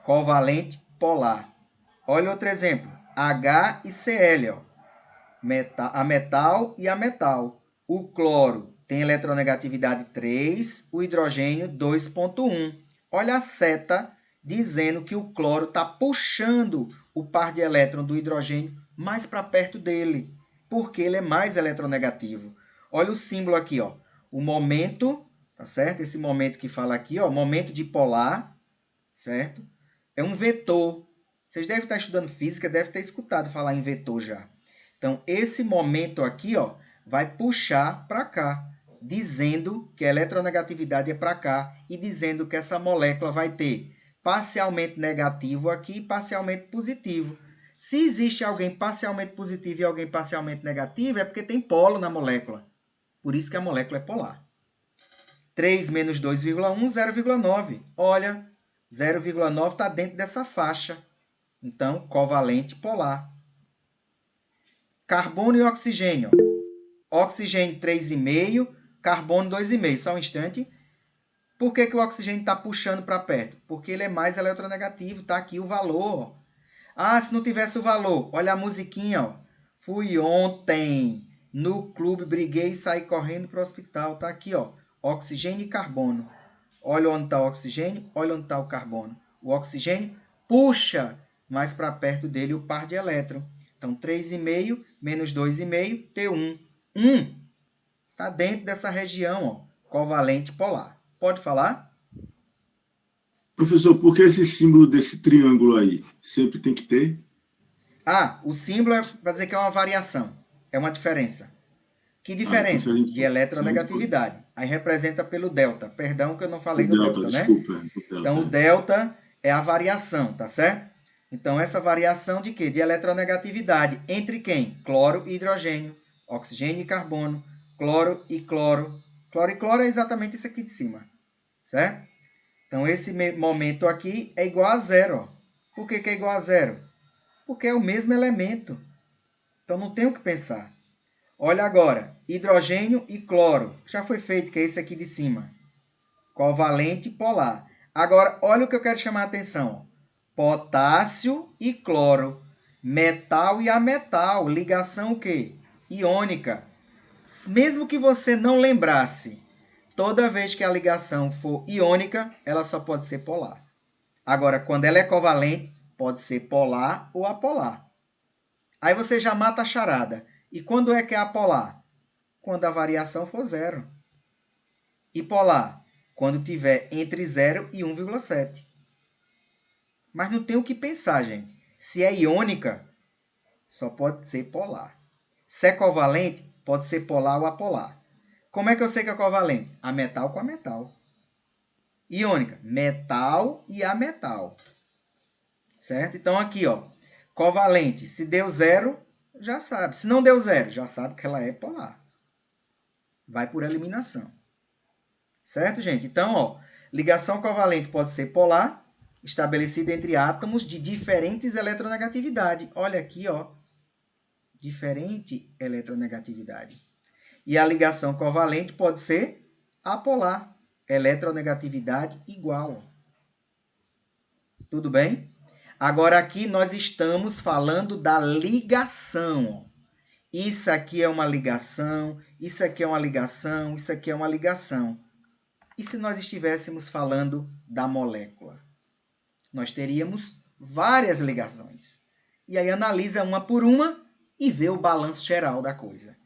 Covalente polar. Olha outro exemplo. H e Cl, ó. A metal e a metal. O cloro tem eletronegatividade 3, o hidrogênio 2,1. Olha a seta dizendo que o cloro está puxando o par de elétron do hidrogênio mais para perto dele, porque ele é mais eletronegativo. Olha o símbolo aqui, ó. O momento, tá certo? Esse momento que fala aqui, ó, momento dipolar, certo? É um vetor. Vocês devem estar estudando física, devem ter escutado falar em vetor já. Então, esse momento aqui, ó, vai puxar para cá, dizendo que a eletronegatividade é para cá e dizendo que essa molécula vai ter parcialmente negativo aqui e parcialmente positivo. Se existe alguém parcialmente positivo e alguém parcialmente negativo, é porque tem polo na molécula. Por isso que a molécula é polar. 3 menos 2,1, 0,9. Olha, 0,9 está dentro dessa faixa. Então, covalente polar. Carbono e oxigênio. Oxigênio 3,5, carbono 2,5. Só um instante. Por que o oxigênio está puxando para perto? Porque ele é mais eletronegativo. Está aqui o valor. Ah, se não tivesse o valor, olha a musiquinha. Ó. Fui ontem no clube, briguei e saí correndo para o hospital. Está aqui, ó, oxigênio e carbono. Olha onde está o oxigênio, olha onde está o carbono. O oxigênio puxa mais para perto dele o par de elétron. Então, 3,5 menos 2,5, T1. 1 está dentro dessa região, ó, covalente polar. Pode falar? Professor, por que esse símbolo desse triângulo aí sempre tem que ter? Ah, o símbolo é para dizer que é uma variação. É uma diferença. Que diferença? De eletronegatividade. Aí representa pelo delta. Perdão que eu não falei no delta, né? Desculpa. Então, o delta é a variação, tá certo? Então, essa variação de quê? De eletronegatividade. Entre quem? Cloro e hidrogênio. Oxigênio e carbono. Cloro e cloro. Cloro e cloro é exatamente isso aqui de cima. Certo? Então, esse momento aqui é igual a zero. Ó. Por que é igual a zero? Porque é o mesmo elemento. Então, não tem o que pensar. Olha agora. Hidrogênio e cloro. Já foi feito, que é esse aqui de cima. Covalente polar. Agora, olha o que eu quero chamar a atenção. Potássio e cloro. Metal e ametal. Ligação o quê? Iônica. Mesmo que você não lembrasse, toda vez que a ligação for iônica, ela só pode ser polar. Agora, quando ela é covalente, pode ser polar ou apolar. Aí você já mata a charada. E quando é que é apolar? Quando a variação for zero. E polar? Quando tiver entre 0 e 1,7. Mas não tem o que pensar, gente. Se é iônica, só pode ser polar. Se é covalente, pode ser polar ou apolar. Como é que eu sei que é covalente? A metal com a metal. Iônica, metal e ametal. Certo? Então, aqui, ó, covalente. Se deu 0, já sabe. Se não deu 0, já sabe que ela é polar. Vai por eliminação. Certo, gente? Então, ó, ligação covalente pode ser polar, estabelecida entre átomos de diferentes eletronegatividade. Olha aqui, ó, diferente eletronegatividade. E a ligação covalente pode ser apolar, eletronegatividade igual. Tudo bem? Agora aqui nós estamos falando da ligação. Isso aqui é uma ligação, isso aqui é uma ligação, isso aqui é uma ligação. E se nós estivéssemos falando da molécula? Nós teríamos várias ligações. E aí analisa uma por uma e vê o balanço geral da coisa.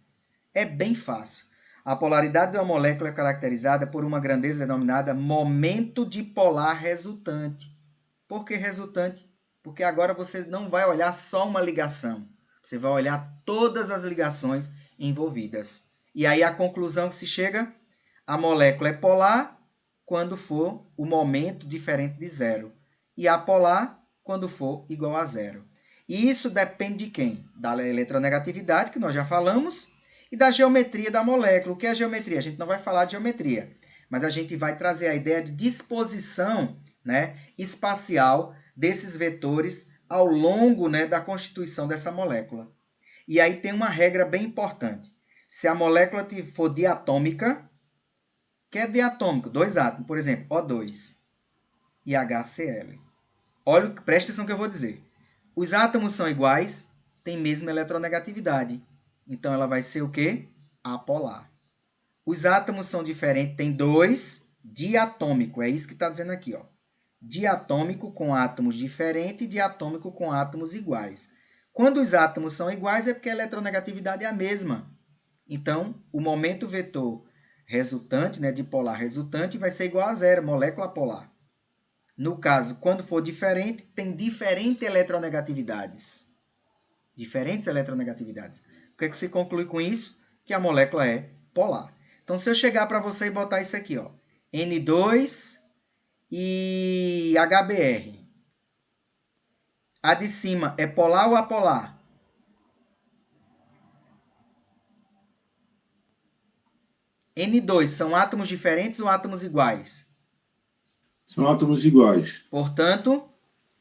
É bem fácil. A polaridade de uma molécula é caracterizada por uma grandeza denominada momento dipolar resultante. Por que resultante? Porque agora você não vai olhar só uma ligação. Você vai olhar todas as ligações envolvidas. E aí a conclusão que se chega, a molécula é polar quando for o momento diferente de zero. E apolar quando for igual a zero. E isso depende de quem? Da eletronegatividade, que nós já falamos, e da geometria da molécula. O que é a geometria? A gente não vai falar de geometria. mas a gente vai trazer a ideia de disposição, né, espacial desses vetores ao longo, né, da constituição dessa molécula. E aí tem uma regra bem importante. Se a molécula for diatômica, que é diatômico, 2 átomos, por exemplo, O2 e HCl. Olha, presta atenção no que eu vou dizer. Os átomos são iguais, têm mesma eletronegatividade. Então ela vai ser o quê? Apolar. Os átomos são diferentes, tem 2, diatômico, é isso que está dizendo aqui, ó. Diatômico com átomos diferentes e diatômico com átomos iguais. Quando os átomos são iguais é porque a eletronegatividade é a mesma. Então, o momento vetor resultante, né, dipolar resultante, vai ser igual a zero, molécula polar. No caso, quando for diferente, tem diferentes eletronegatividades. Diferentes eletronegatividades. O que é que se conclui com isso? Que a molécula é polar. Então, se eu chegar para você e botar isso aqui, ó, N2 e HBr. A de cima é polar ou apolar? N2 são átomos diferentes ou átomos iguais? São átomos iguais. Portanto,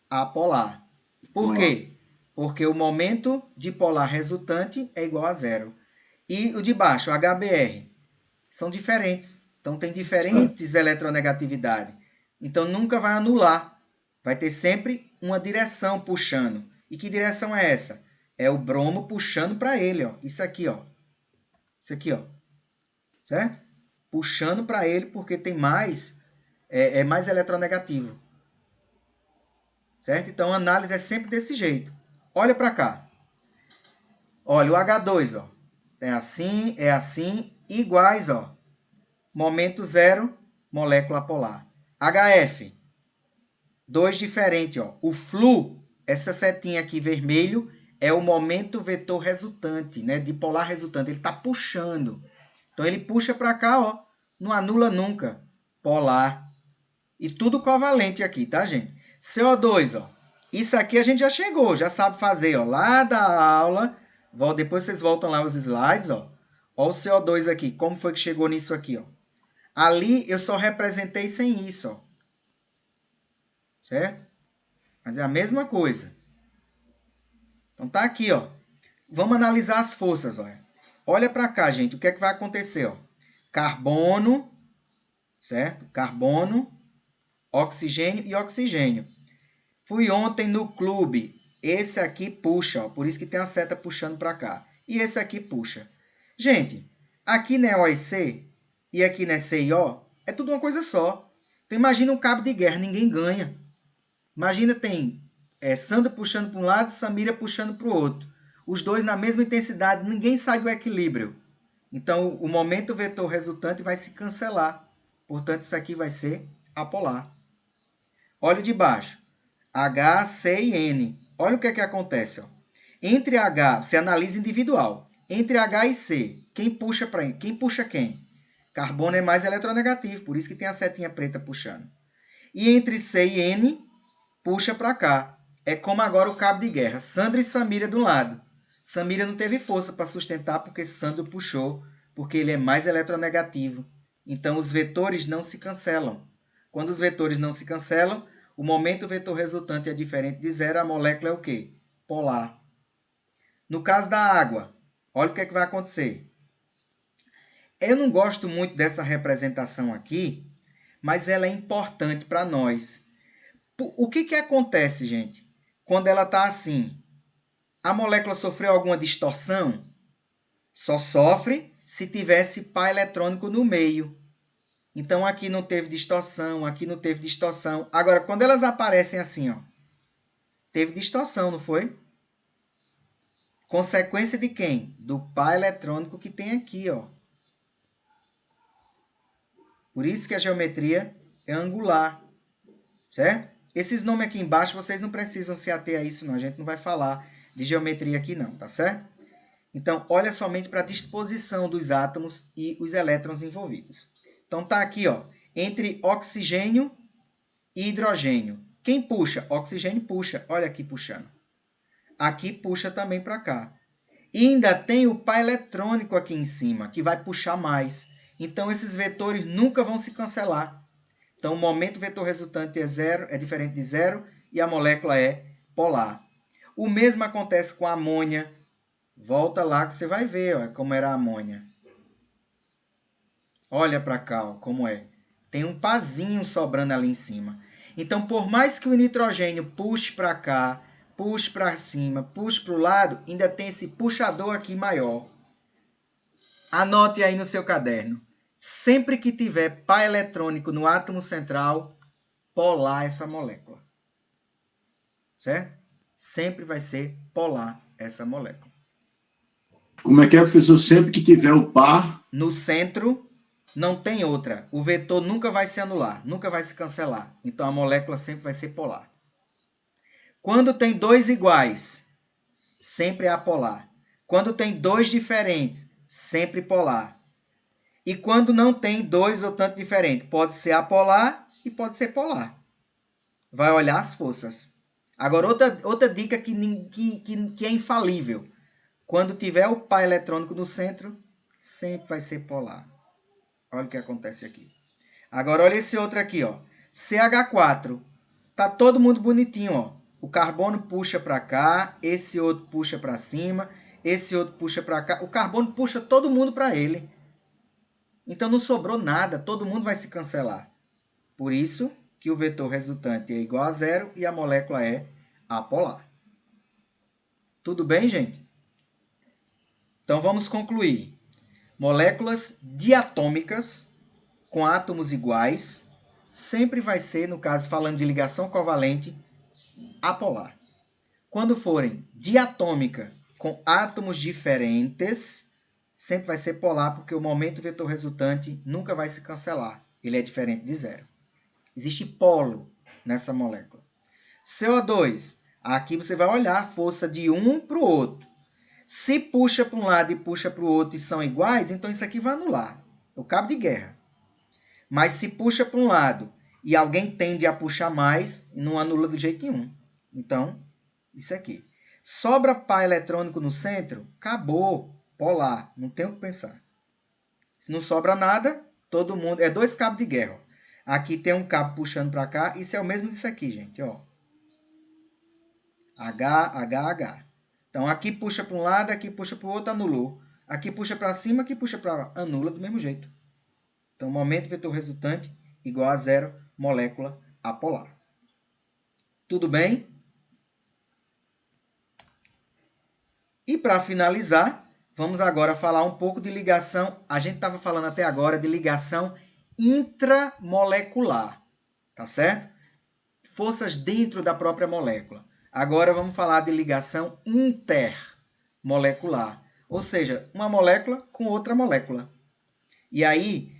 apolar. Por quê? Porque o momento dipolar resultante é igual a zero. E o de baixo, HBr, são diferentes. Então, tem diferentes eletronegatividades. Então, nunca vai anular. Vai ter sempre uma direção puxando. E que direção é essa? É o bromo puxando para ele, ó. Isso aqui, ó. Isso aqui, ó. Certo? Puxando para ele porque tem mais, é mais eletronegativo. Certo? Então, a análise é sempre desse jeito. Olha para cá. Olha, o H2, ó. É assim, iguais, ó. Momento zero, molécula polar. HF, 2 diferente, ó. O flu, essa setinha aqui vermelho, é o momento vetor resultante, né? Dipolar resultante. Ele está puxando. Então, ele puxa para cá, ó. Não anula nunca. Polar. E tudo covalente aqui, tá, gente? CO2, ó. Isso aqui a gente já chegou, já sabe fazer, ó. Lá da aula. Depois vocês voltam lá os slides, ó. Ó o CO2 aqui. Como foi que chegou nisso aqui, ó? Ali eu só representei sem isso, ó. Certo? Mas é a mesma coisa. Então tá aqui, ó. Vamos analisar as forças, ó. Olha para cá, gente. O que é que vai acontecer, ó? Carbono, certo? Carbono, oxigênio e oxigênio. Fui ontem no clube. Esse aqui puxa, ó. Por isso que tem a seta puxando para cá. E esse aqui puxa. Gente, aqui não é O e C e aqui não é C e O. É tudo uma coisa só. Então imagina um cabo de guerra, ninguém ganha. Imagina tem Sandra puxando para um lado, Samira puxando para o outro. Os dois na mesma intensidade, ninguém sai do equilíbrio. Então, o momento vetor resultante vai se cancelar. Portanto, isso aqui vai ser apolar. Olha o de baixo. H, C e N. Olha o que é que acontece. Ó. Entre H, você analisa individual. Entre H e C, quem puxa quem? Carbono é mais eletronegativo, por isso que tem a setinha preta puxando. E entre C e N, puxa para cá. É como agora o cabo de guerra. Sandra e Samira do lado. Samira não teve força para sustentar porque Sandro puxou, porque ele é mais eletronegativo. Então, os vetores não se cancelam. Quando os vetores não se cancelam, o momento vetor resultante é diferente de zero, a molécula é o quê? Polar. No caso da água, olha o que é que vai acontecer. Eu não gosto muito dessa representação aqui, mas ela é importante para nós. O que acontece, gente, quando ela está assim? A molécula sofreu alguma distorção? Só sofre se tivesse par eletrônico no meio. Então, aqui não teve distorção, aqui não teve distorção. Agora, quando elas aparecem assim, ó, teve distorção, não foi? Consequência de quem? Do par eletrônico que tem aqui, ó. Por isso que a geometria é angular, certo? Esses nomes aqui embaixo, vocês não precisam se ater a isso, não. A gente não vai falar de geometria aqui, não, tá certo? Então, olha somente para a disposição dos átomos e os elétrons envolvidos. Então, tá aqui, ó, entre oxigênio e hidrogênio. Quem puxa? Oxigênio puxa. Olha aqui puxando. Aqui puxa também para cá. E ainda tem o par eletrônico aqui em cima, que vai puxar mais. Então, esses vetores nunca vão se cancelar. Então, o momento vetor resultante é zero, é diferente de zero, e a molécula é polar. O mesmo acontece com a amônia. Volta lá que você vai ver ó, como era a amônia. Olha para cá, ó, como é. Tem um pazinho sobrando ali em cima. Então, por mais que o nitrogênio puxe para cá, puxe para cima, puxe para o lado, ainda tem esse puxador aqui maior. Anote aí no seu caderno. Sempre que tiver par eletrônico no átomo central, polar essa molécula. Certo? Sempre vai ser polar essa molécula. Como é que é, professor? Sempre que tiver o par... No centro, não tem outra. O vetor nunca vai se anular, nunca vai se cancelar. Então, a molécula sempre vai ser polar. Quando tem dois iguais, sempre é apolar. Quando tem dois diferentes, sempre polar. E quando não tem dois ou tanto diferentes, pode ser apolar e pode ser polar. Vai olhar as forças. Agora, outra dica que é infalível. Quando tiver o par eletrônico no centro, sempre vai ser polar. Olha o que acontece aqui. Agora, olha esse outro aqui, ó. CH4. Tá todo mundo bonitinho, ó. O carbono puxa para cá, esse outro puxa para cima, esse outro puxa para cá. O carbono puxa todo mundo para ele. Então, não sobrou nada, todo mundo vai se cancelar. Por isso que o vetor resultante é igual a zero e a molécula é apolar. Tudo bem, gente? Então, vamos concluir. Moléculas diatômicas com átomos iguais sempre vai ser, no caso, falando de ligação covalente, apolar. Quando forem diatômica com átomos diferentes, sempre vai ser polar, porque o momento vetor resultante nunca vai se cancelar. Ele é diferente de zero. Existe polo nessa molécula. CO2. Aqui você vai olhar a força de um para o outro. Se puxa para um lado e puxa para o outro e são iguais, então isso aqui vai anular. O cabo de guerra. Mas se puxa para um lado e alguém tende a puxar mais, não anula de jeito nenhum. Então, isso aqui. Sobra par eletrônico no centro, acabou. Polar, não tem o que pensar. Se não sobra nada, todo mundo... É dois cabos de guerra. Ó. Aqui tem um cabo puxando para cá. Isso é o mesmo disso aqui, gente. Ó. H, H, H. Então, aqui puxa para um lado, aqui puxa para o outro, anulou. Aqui puxa para cima, aqui puxa para... Anula do mesmo jeito. Então, momento vetor resultante igual a zero, molécula apolar. Tudo bem? E para finalizar, vamos agora falar um pouco de ligação. A gente estava falando até agora de ligação intramolecular, tá certo? Forças dentro da própria molécula. Agora vamos falar de ligação intermolecular, ou seja, uma molécula com outra molécula. E aí,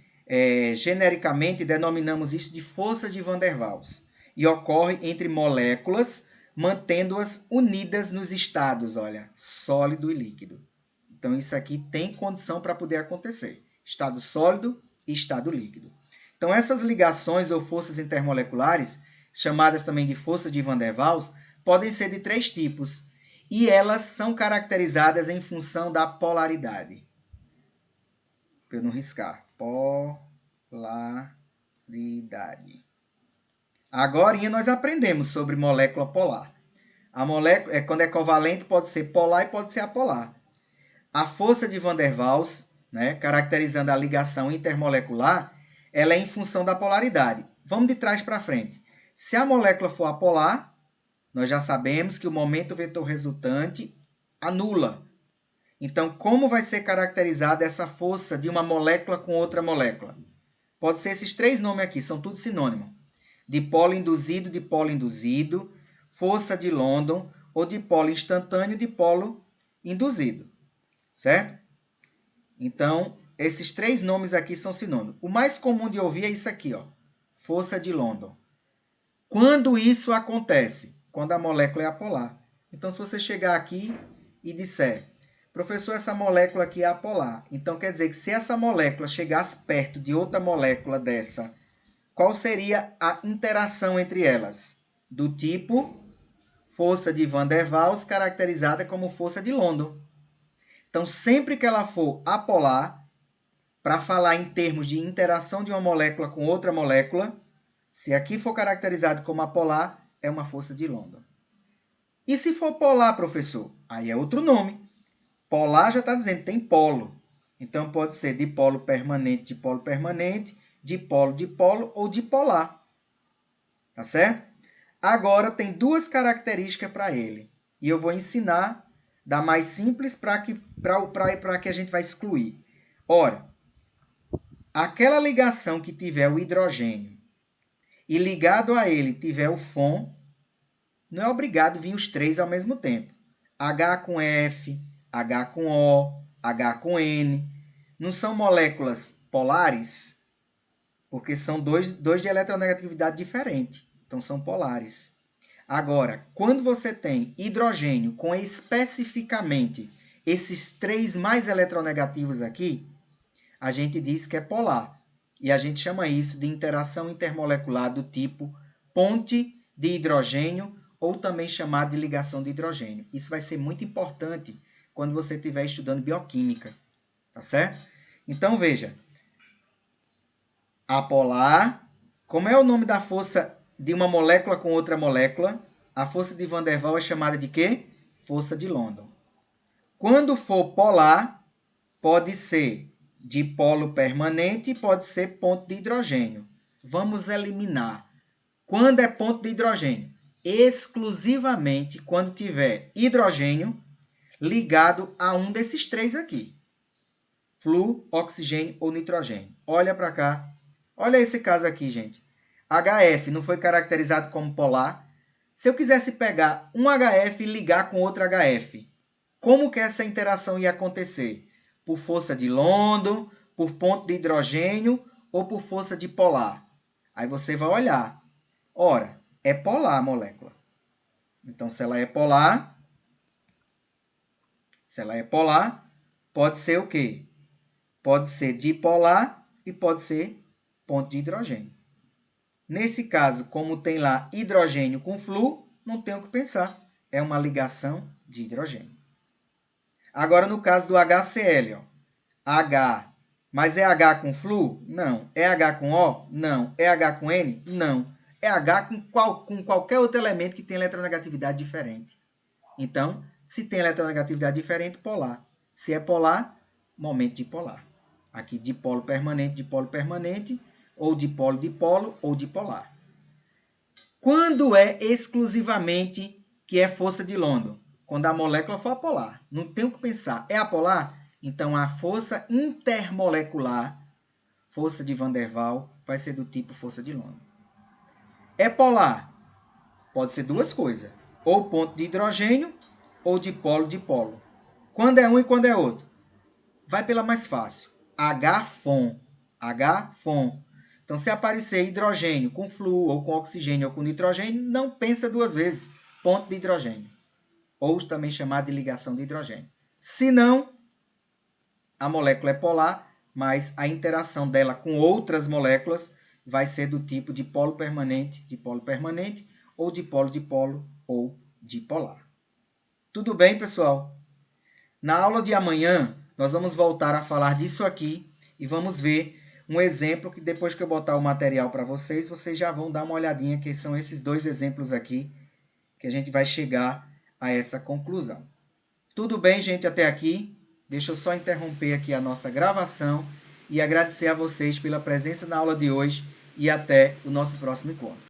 genericamente, denominamos isso de força de Van der Waals. E ocorre entre moléculas, mantendo-as unidas nos estados, olha, sólido e líquido. Então, isso aqui tem condição para poder acontecer. Estado sólido e estado líquido. Então, essas ligações ou forças intermoleculares, chamadas também de força de Van der Waals, podem ser de três tipos. E elas são caracterizadas em função da polaridade. Para eu não riscar. Polaridade. Agora nós aprendemos sobre molécula polar. A molécula, quando é covalente, pode ser polar e pode ser apolar. A força de Van der Waals, né, caracterizando a ligação intermolecular, ela é em função da polaridade. Vamos de trás para frente. Se a molécula for apolar, nós já sabemos que o momento vetor resultante anula. Então, como vai ser caracterizada essa força de uma molécula com outra molécula? Pode ser esses três nomes aqui, são tudo sinônimo. Dipolo induzido, força de London, ou dipolo instantâneo, dipolo induzido. Certo? Então, esses três nomes aqui são sinônimos. O mais comum de ouvir é isso aqui, ó, força de London. Quando isso acontece? Quando a molécula é apolar. Então, se você chegar aqui e disser, professor, essa molécula aqui é apolar. Então, quer dizer que se essa molécula chegasse perto de outra molécula dessa, qual seria a interação entre elas? Do tipo força de Van der Waals, caracterizada como força de London. Então, sempre que ela for apolar, para falar em termos de interação de uma molécula com outra molécula, se aqui for caracterizado como apolar, é uma força de London. E se for polar, professor? Aí é outro nome. Polar já está dizendo que tem polo. Então, pode ser dipolo permanente, dipolo ou dipolar. Tá certo? Agora, tem duas características para ele. E eu vou ensinar da mais simples para que a gente vai excluir. Ora, aquela ligação que tiver o hidrogênio e ligado a ele tiver o FON, não é obrigado vir os três ao mesmo tempo. H com F, H com O, H com N. Não são moléculas polares, porque são dois de eletronegatividade diferente. Então, são polares. Agora, quando você tem hidrogênio com especificamente esses três mais eletronegativos aqui, a gente diz que é polar. E a gente chama isso de interação intermolecular do tipo ponte de hidrogênio ou também chamado de ligação de hidrogênio. Isso vai ser muito importante quando você estiver estudando bioquímica. Tá certo? Então, veja. Apolar. Como é o nome da força de uma molécula com outra molécula? A força de Van der Waals é chamada de quê? Força de London. Quando for polar, pode ser dipolo permanente, pode ser ponto de hidrogênio. Vamos eliminar. Quando é ponto de hidrogênio? Exclusivamente quando tiver hidrogênio ligado a um desses três aqui. Flu, oxigênio ou nitrogênio. Olha para cá. Olha esse caso aqui, gente. HF não foi caracterizado como polar. Se eu quisesse pegar um HF e ligar com outro HF, como que essa interação ia acontecer? Por força de London, por ponto de hidrogênio ou por força de polar? Aí você vai olhar. Ora, é polar a molécula. Então, se ela é polar, pode ser o quê? Pode ser dipolar e pode ser ponto de hidrogênio. Nesse caso, como tem lá hidrogênio com flu, não tem o que pensar. É uma ligação de hidrogênio. Agora, no caso do HCl, ó, H. Mas é H com flu? Não. É H com O? Não. É H com N? Não. É H com qualquer outro elemento que tem eletronegatividade diferente. Então, se tem eletronegatividade diferente, polar. Se é polar, momento dipolar. Aqui, dipolo permanente, ou dipolo, ou dipolar. Quando é exclusivamente que é força de London? Quando a molécula for apolar. Não tem o que pensar. É apolar? Então, a força intermolecular, força de Van der Waals, vai ser do tipo força de London. É polar? Pode ser duas coisas. Ou ponto de hidrogênio, ou dipolo. Quando é um e quando é outro? Vai pela mais fácil. H-FON. Então, se aparecer hidrogênio com flu, ou com oxigênio, ou com nitrogênio, não pensa duas vezes. Ponto de hidrogênio. Ou também chamado de ligação de hidrogênio. Se não, a molécula é polar, mas a interação dela com outras moléculas vai ser do tipo dipolo permanente, ou dipolo, ou dipolar. Tudo bem, pessoal? Na aula de amanhã, nós vamos voltar a falar disso aqui e vamos ver um exemplo que depois que eu botar o material para vocês, vocês já vão dar uma olhadinha, que são esses dois exemplos aqui, que a gente vai chegar a essa conclusão. Tudo bem, gente, até aqui? Deixa eu só interromper aqui a nossa gravação e agradecer a vocês pela presença na aula de hoje e até o nosso próximo encontro.